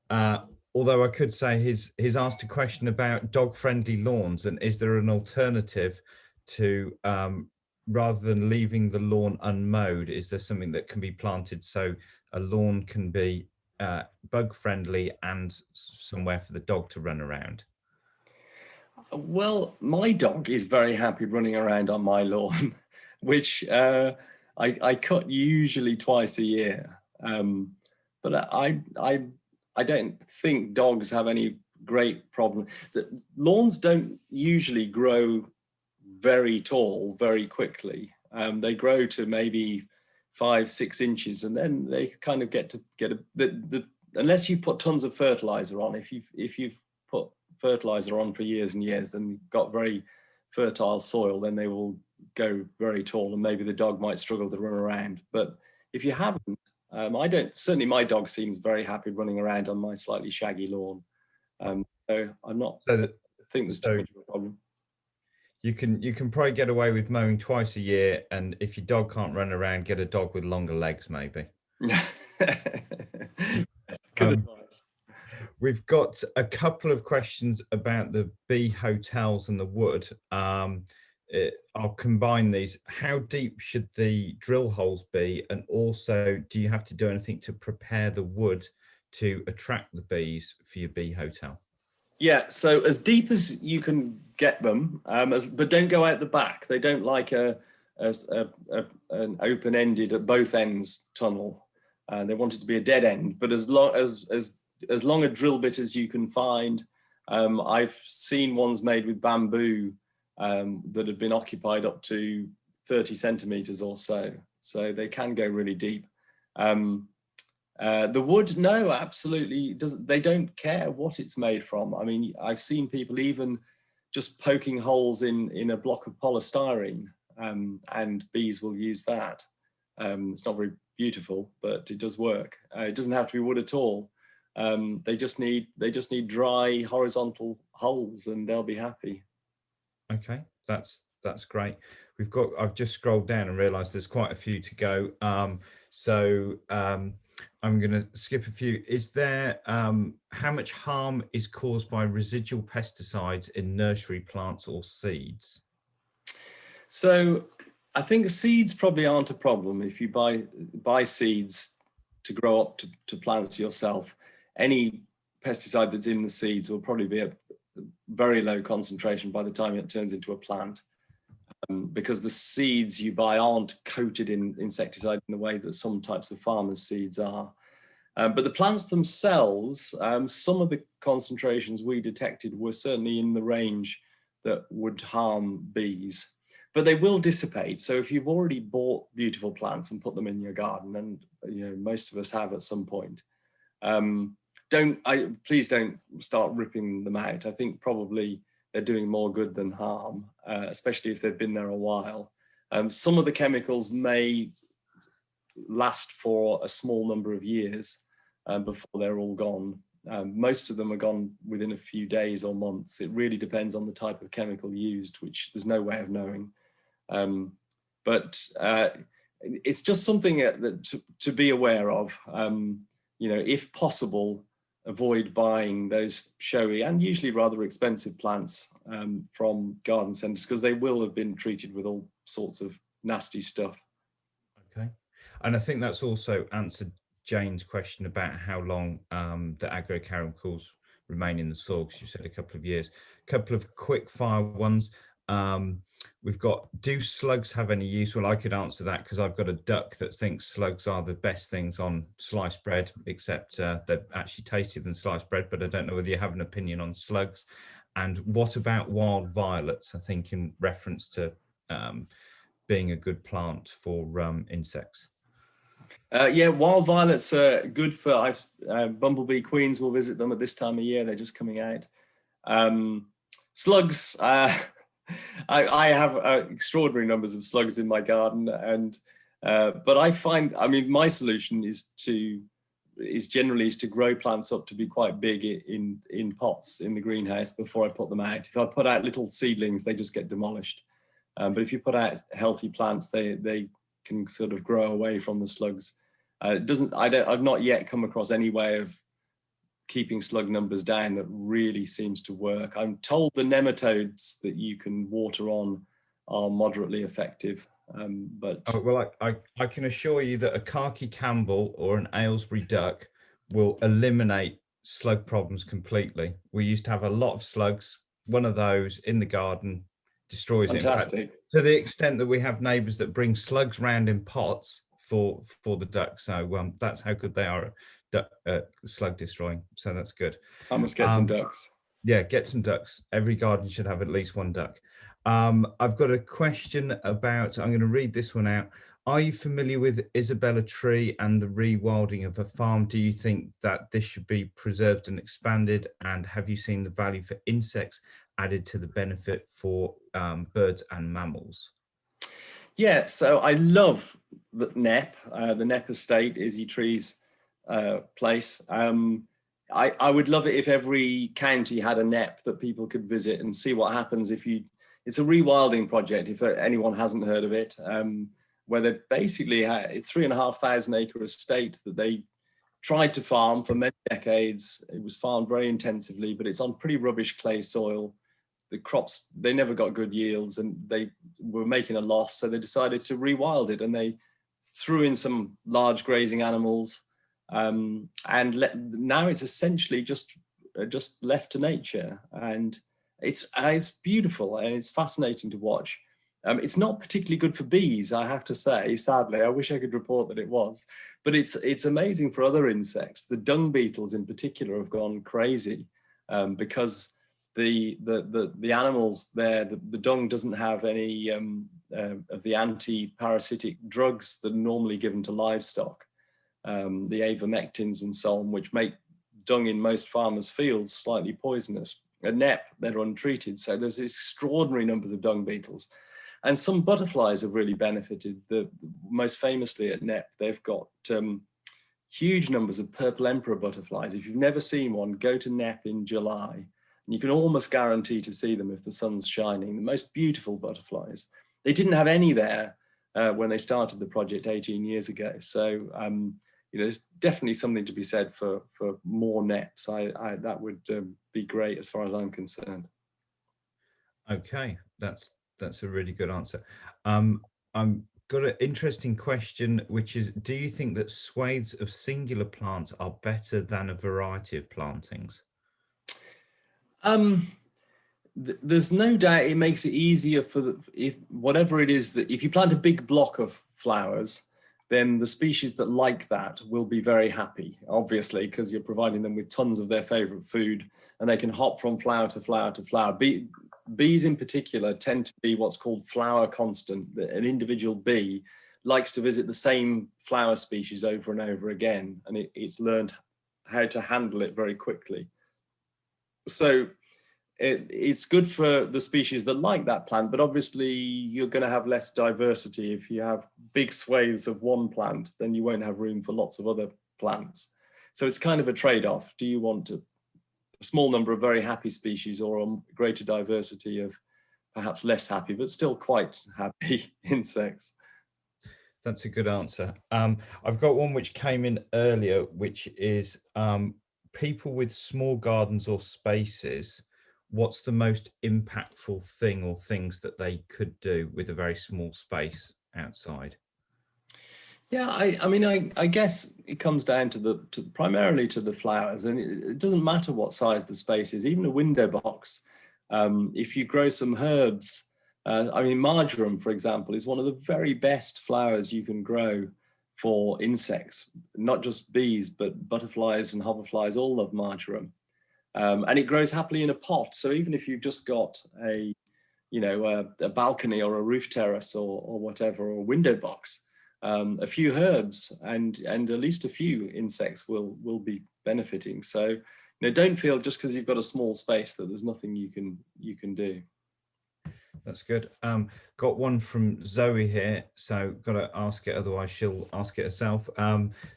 Although I could say he's asked a question about dog-friendly lawns, and is there an alternative to rather than leaving the lawn unmowed? Is there something that can be planted so a lawn can be bug-friendly and somewhere for the dog to run around? Well, my dog is very happy running around on my lawn, which I cut usually twice a year. But I don't think dogs have any great problem. The lawns don't usually grow very tall very quickly. They grow to maybe 5-6 inches, and then they kind of get unless you put tons of fertilizer on. If you've put fertilizer on for years and years, then you've got very fertile soil, then they will go very tall, and maybe the dog might struggle to run around. But if you haven't, certainly my dog seems very happy running around on my slightly shaggy lawn. So I'm not, I think there's too much of a problem. You can probably get away with mowing twice a year, and if your dog can't run around, get a dog with longer legs, maybe. Good advice. We've got a couple of questions about the bee hotels and the wood. I'll combine these. How deep should the drill holes be? And also, do you have to do anything to prepare the wood to attract the bees for your bee hotel? Yeah, so as deep as you can get them, but don't go out the back. They don't like an open-ended at both ends tunnel. They want it to be a dead end, but as long a drill bit as you can find. I've seen ones made with bamboo that have been occupied up to 30 centimeters or so. So they can go really deep. The wood, no, absolutely doesn't. They don't care what it's made from. I mean, I've seen people even just poking holes in a block of polystyrene, and bees will use that. It's not very beautiful, but it does work. It doesn't have to be wood at all. They just need dry horizontal holes, and they'll be happy. Okay, that's great. I've just scrolled down and realized there's quite a few to go. So I'm going to skip a few. Is there how much harm is caused by residual pesticides in nursery plants or seeds? So I think seeds probably aren't a problem if you buy seeds to grow up to plants yourself. Any pesticide that's in the seeds will probably be a very low concentration by the time it turns into a plant, because the seeds you buy aren't coated in insecticide in the way that some types of farmers' seeds are. But the plants themselves, some of the concentrations we detected were certainly in the range that would harm bees. but they will dissipate. So if you've already bought beautiful plants and put them in your garden, and most of us have at some point, please don't start ripping them out. I think probably they're doing more good than harm, especially if they've been there a while. Some of the chemicals may last for a small number of years before they're all gone. Most of them are gone within a few days or months. It really depends on the type of chemical used, which there's no way of knowing. But it's just something that to be aware of. If possible, avoid buying those showy and usually rather expensive plants from garden centres, because they will have been treated with all sorts of nasty stuff. Okay, and I think that's also answered Jane's question about how long the agrochemicals remain in the soil, because you said a couple of years. A couple of quick fire ones. We've got, do slugs have any use? Well, I could answer that because I've got a duck that thinks slugs are the best things on sliced bread, except they're actually tastier than sliced bread, but I don't know whether you have an opinion on slugs. And what about wild violets? I think in reference to being a good plant for insects. Yeah, wild violets are good for, bumblebee queens will visit them at this time of year. They're just coming out. Slugs, I have extraordinary numbers of slugs in my garden, and but I find, my solution is generally to grow plants up to be quite big in pots in the greenhouse before I put them out. If I put out little seedlings, they just get demolished. But if you put out healthy plants, they can sort of grow away from the slugs. I've not yet come across any way of keeping slug numbers down that really seems to work. I'm told the nematodes that you can water on are moderately effective, but well, I can assure you that a khaki Campbell or an Aylesbury duck will eliminate slug problems completely. We used to have a lot of slugs. One of those in the garden destroys fantastic. it. In fact, to the extent that we have neighbours that bring slugs round in pots for the ducks. So that's how good they are at slug destroying. So that's good. I must get some ducks. Yeah, get some ducks. Every garden should have at least one duck. I've got a question about, I'm going to read this one out. Are you familiar with Isabella tree and the rewilding of a farm? Do you think that this should be preserved and expanded? And have you seen the value for insects added to the benefit for birds and mammals? Yeah, so I love the Knepp estate, Izzy Tree's place. I would love it if every county had a Knepp that people could visit and see what happens if you, it's a rewilding project, if anyone hasn't heard of it, where they basically had a 3,500 acre estate that they tried to farm for many decades. It was farmed very intensively, but it's on pretty rubbish clay soil. The crops, they never got good yields and they were making a loss. So they decided to rewild it, and they threw in some large grazing animals. Now it's essentially just left to nature, and it's beautiful and it's fascinating to watch. It's not particularly good for bees, I have to say, sadly. I wish I could report that it was, but it's amazing for other insects. The dung beetles in particular have gone crazy because the animals there, the dung doesn't have any of the anti-parasitic drugs that are normally given to livestock, the avermectins and so on, which make dung in most farmers' fields slightly poisonous. At Knepp, they're untreated, so there's extraordinary numbers of dung beetles. And some butterflies have really benefited. Most famously at Knepp, they've got huge numbers of purple emperor butterflies. If you've never seen one, go to Knepp in July, and you can almost guarantee to see them if the sun's shining. The most beautiful butterflies. They didn't have any there when they started the project 18 years ago. So there's definitely something to be said for more Knepps. That would be great as far as I'm concerned. Okay, that's a really good answer. I've got an interesting question, which is, do you think that swathes of singular plants are better than a variety of plantings? There's no doubt it makes it easier for whatever it is, that if you plant a big block of flowers, then the species that like that will be very happy, obviously, because you're providing them with tons of their favorite food, and they can hop from flower to flower to flower. bees in particular tend to be what's called flower constant. An individual bee likes to visit the same flower species over and over again, and it's learned how to handle it very quickly. So it's good for the species that like that plant, but obviously you're going to have less diversity. If you have big swathes of one plant, then you won't have room for lots of other plants. So it's kind of a trade-off. Do you want a small number of very happy species, or a greater diversity of perhaps less happy, but still quite happy insects? That's a good answer. I've got one which came in earlier, which is people with small gardens or spaces, what's the most impactful thing or things that they could do with a very small space outside? Yeah, I mean, I guess it comes down to primarily to the flowers, and it doesn't matter what size the space is, even a window box. If you grow some herbs, I mean, marjoram, for example, is one of the very best flowers you can grow for insects, not just bees, but butterflies and hoverflies all love marjoram. And it grows happily in a pot. So even if you've just got a balcony or a roof terrace or whatever, or a window box, a few herbs and at least a few insects will be benefiting. So don't feel just because you've got a small space that there's nothing you can do. That's good. Got one from Zoe here, so got to ask it, otherwise she'll ask it herself.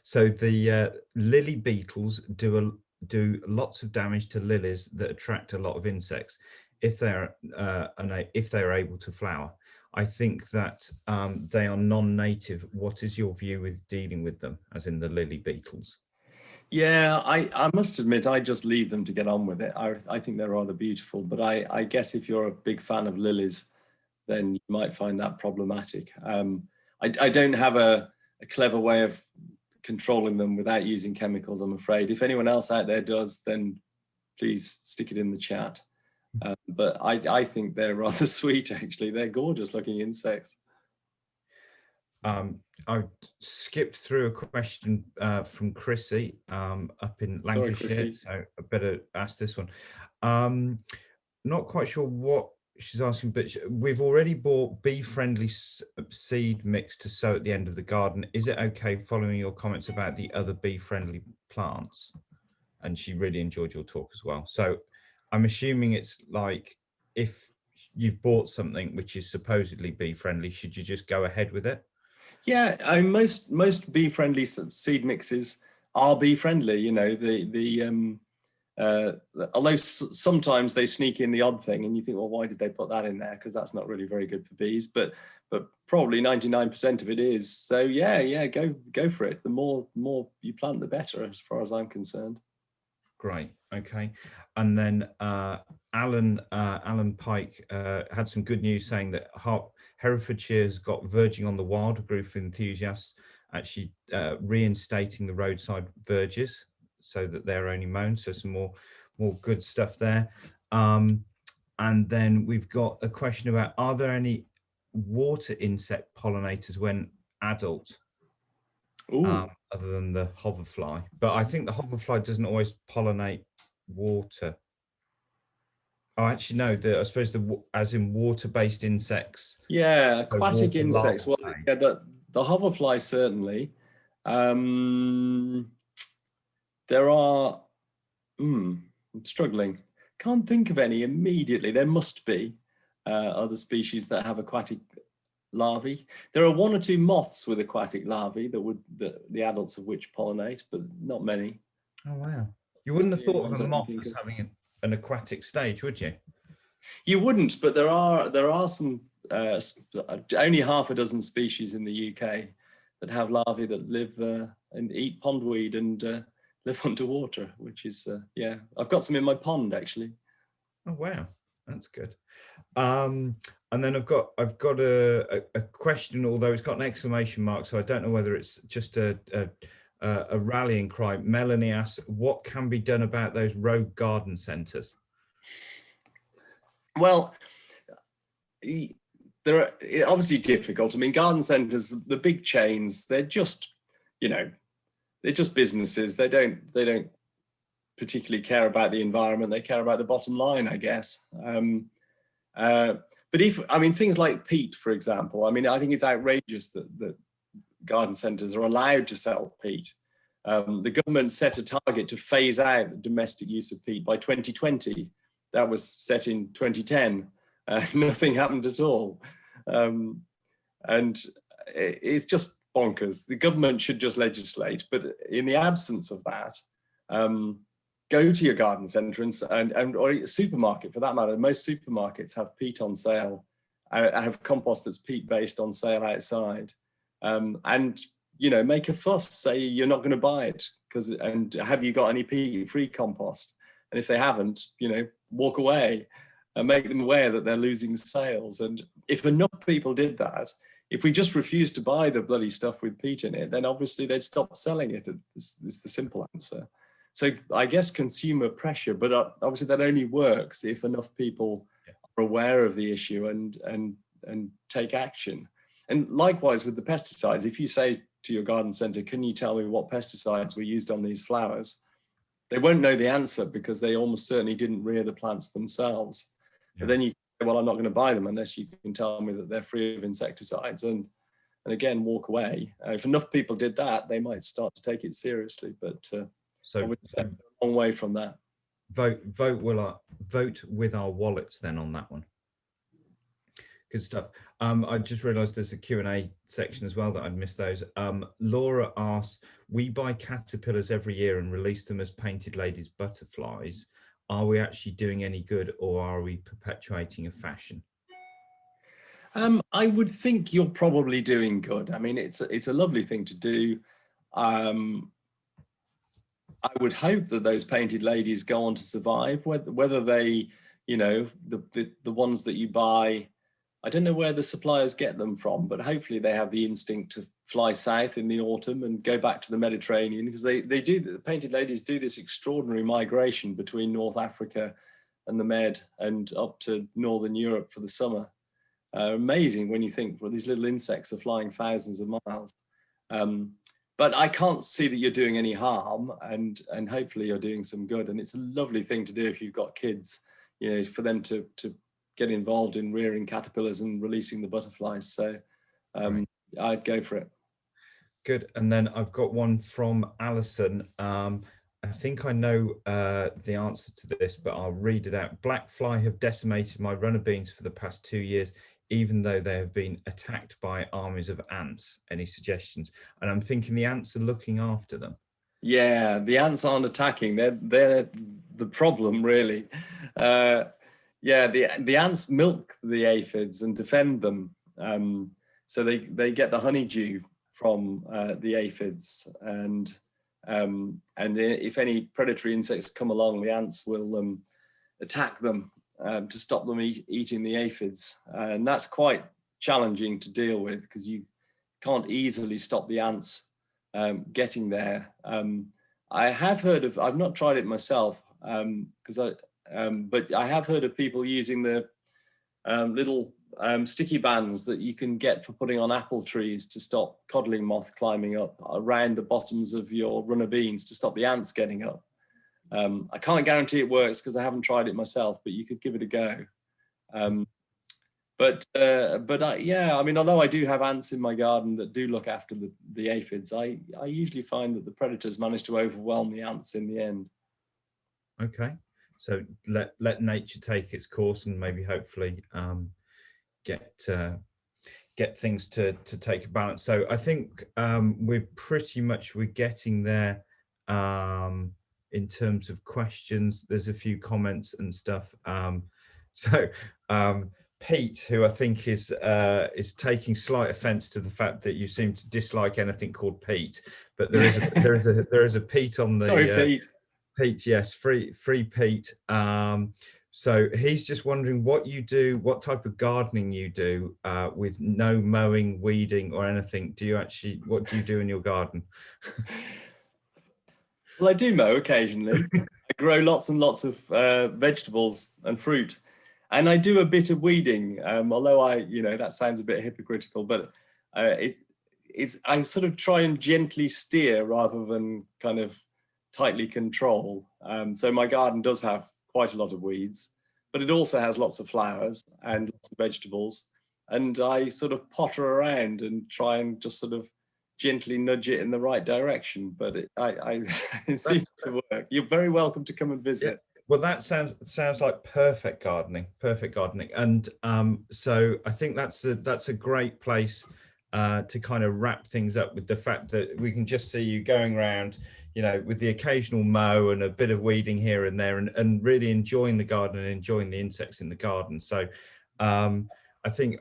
So the lily beetles do lots of damage to lilies that attract a lot of insects if they're able to flower. I think that they are non-native. What is your view with dealing with them, as in the lily beetles? Yeah, I must admit, I just leave them to get on with it. I think they're rather beautiful, but I guess if you're a big fan of lilies, then you might find that problematic. I don't have a clever way of controlling them without using chemicals, I'm afraid. If anyone else out there does, then please stick it in the chat. But I think they're rather sweet, actually. They're gorgeous looking insects. I skipped through a question from Chrissy up in Lancashire. Sorry, so I better ask this one. Not quite sure what she's asking, but we've already bought bee-friendly seed mix to sow at the end of the garden. Is it okay, following your comments about the other bee-friendly plants? And she really enjoyed your talk as well. So I'm assuming it's like, if you've bought something which is supposedly bee-friendly, should you just go ahead with it? Yeah, I mean, most bee-friendly seed mixes are bee-friendly. Although sometimes they sneak in the odd thing, and you think, well, why did they put that in there? Because that's not really very good for bees. But probably 99% of it is. So yeah, go for it. The more you plant, the better, as far as I'm concerned. Great. Okay. And then Alan Pike had some good news, saying that Herefordshire's got verging on the wild, a group of enthusiasts actually reinstating the roadside verges so that they're only mown. So some more good stuff there. And then we've got a question about, are there any water insect pollinators when adult? Other than the hoverfly, but I think the hoverfly doesn't always pollinate water. Oh, actually, no. I suppose as in water-based insects. Yeah, aquatic insects. Well, yeah, the hoverfly certainly. There are. I'm struggling. Can't think of any immediately. There must be other species that have aquatic larvae. There are one or two moths with aquatic larvae the adults of which pollinate, but not many. Oh wow! You wouldn't have thought of a moth as having an aquatic stage, would you? You wouldn't, but there are some only half a dozen species in the UK that have larvae that live and eat pondweed and live underwater, which is yeah. I've got some in my pond actually. Oh wow, that's good. And then I've got a question, although it's got an exclamation mark, so I don't know whether it's just a rallying cry. Melanie asks, what can be done about those rogue garden centres? Well, they're obviously difficult. I mean, garden centres, the big chains, they're just businesses. They don't particularly care about the environment. They care about the bottom line, I guess. But I mean, things like peat, for example, I mean, I think it's outrageous that garden centres are allowed to sell peat. The government set a target to phase out the domestic use of peat by 2020. That was set in 2010. Nothing happened at all. And it's just bonkers. The government should just legislate, but in the absence of that, go to your garden centre or a supermarket for that matter. Most supermarkets have peat on sale. I have compost that's peat based on sale outside. And, you know, make a fuss, say you're not going to buy it and have you got any peat-free compost? And if they haven't, you know, walk away and make them aware that they're losing sales. And if enough people did that, if we just refused to buy the bloody stuff with peat in it, then obviously they'd stop selling it. It's the simple answer. So I guess consumer pressure, but obviously that only works if enough people are aware of the issue and take action. And likewise with the pesticides, if you say to your garden centre, can you tell me what pesticides were used on these flowers? They won't know the answer because they almost certainly didn't rear the plants themselves. Yeah. But then you say, well, I'm not going to buy them unless you can tell me that they're free of insecticides, and again, walk away. If enough people did that, they might start to take it seriously. But so a long way from that. Vote with our wallets then on that one. Good stuff. I just realized there's a Q&A section as well that I'd missed those. Laura asks, we buy caterpillars every year and release them as painted ladies butterflies. Are we actually doing any good, or are we perpetuating a fashion? I would think you're probably doing good. I mean, it's a lovely thing to do. I would hope that those painted ladies go on to survive, whether they, you know, the ones that you buy, I don't know where the suppliers get them from, but hopefully they have the instinct to fly south in the autumn and go back to the Mediterranean, because the painted ladies do this extraordinary migration between North Africa and the Med and up to Northern Europe for the summer. Amazing when you think, well, these little insects are flying thousands of miles. But I can't see that you're doing any harm, and hopefully you're doing some good. And it's a lovely thing to do if you've got kids, you know, for them to get involved in rearing caterpillars and releasing the butterflies. So right. I'd go for it. Good. And then I've got one from Alison. I think I know the answer to this, but I'll read it out. Black fly have decimated my runner beans for the past 2 years, even though they have been attacked by armies of ants. Any suggestions? And I'm thinking the ants are looking after them. Yeah, the ants aren't attacking. They're the problem, really. Yeah, the ants milk the aphids and defend them. So they get the honeydew from the aphids, and if any predatory insects come along, the ants will attack them to stop them eating the aphids. And that's quite challenging to deal with because you can't easily stop the ants getting there. I have heard of, I've not tried it myself, but I have heard of people using the little sticky bands that you can get for putting on apple trees to stop codling moth climbing up around the bottoms of your runner beans to stop the ants getting up. I can't guarantee it works because I haven't tried it myself, but you could give it a go. Yeah, I mean, although I do have ants in my garden that do look after the aphids, I usually find that the predators manage to overwhelm the ants in the end. Okay, so let nature take its course and maybe hopefully get things to take a balance. So I think we're getting there in terms of questions. There's a few comments and stuff. Pete, who I think is taking slight offence to the fact that you seem to dislike anything called Pete, but there is a Pete on the. Sorry, Pete. Pete, yes, free Pete. So he's just wondering what you do, what type of gardening you do with no mowing, weeding, or anything. What do you do in your garden? Well, I do mow occasionally. I grow lots and lots of vegetables and fruit. And I do a bit of weeding, although that sounds a bit hypocritical, but I sort of try and gently steer rather than kind of tightly control. So my garden does have quite a lot of weeds. but it also has lots of flowers and lots of vegetables. And I sort of potter around and try and just sort of gently nudge it in the right direction, but it seems to work. You're very welcome to come and visit. Yeah. Well, that sounds like perfect gardening, and so I think that's a great place to kind of wrap things up with the fact that we can just see you going around, you know, with the occasional mow and a bit of weeding here and there, and really enjoying the garden and enjoying the insects in the garden. So I think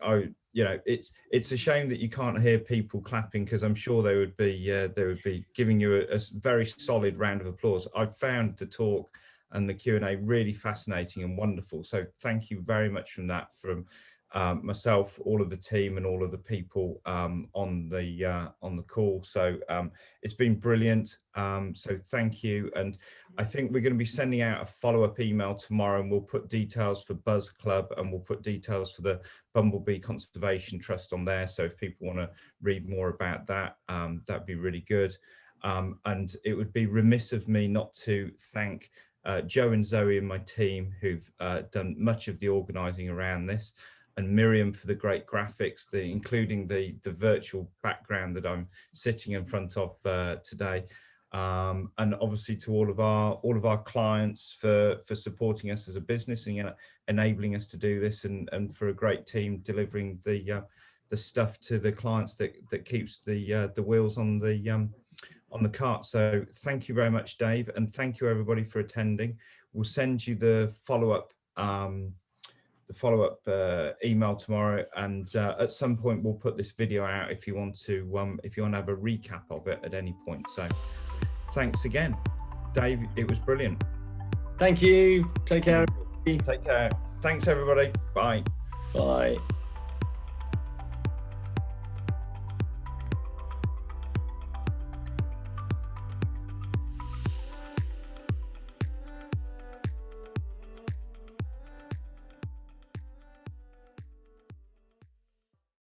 it's a shame that you can't hear people clapping, because I'm sure they would be giving you a very solid round of applause. I've found the talk and the Q&A really fascinating and wonderful. So thank you very much from myself, all of the team, and all of the people on the call. So it's been brilliant. So thank you. And I think we're going to be sending out a follow-up email tomorrow, and we'll put details for Buzz Club, and we'll put details for the Bumblebee Conservation Trust on there. So if people want to read more about that, that'd be really good. And it would be remiss of me not to thank Joe and Zoe and my team, who've done much of the organising around this, and Miriam for the great graphics, including the virtual background that I'm sitting in front of today, and obviously to all of our clients for supporting us as a business and enabling us to do this, and for a great team delivering the stuff to the clients that keeps the wheels on the cart. So thank you very much, Dave, and thank you everybody for attending. We'll send you the follow-up email tomorrow, and at some point we'll put this video out if you want to have a recap of it at any point. So thanks again, Dave. It was brilliant. Thank you. Take care. Take care. Thanks everybody. Bye. Bye.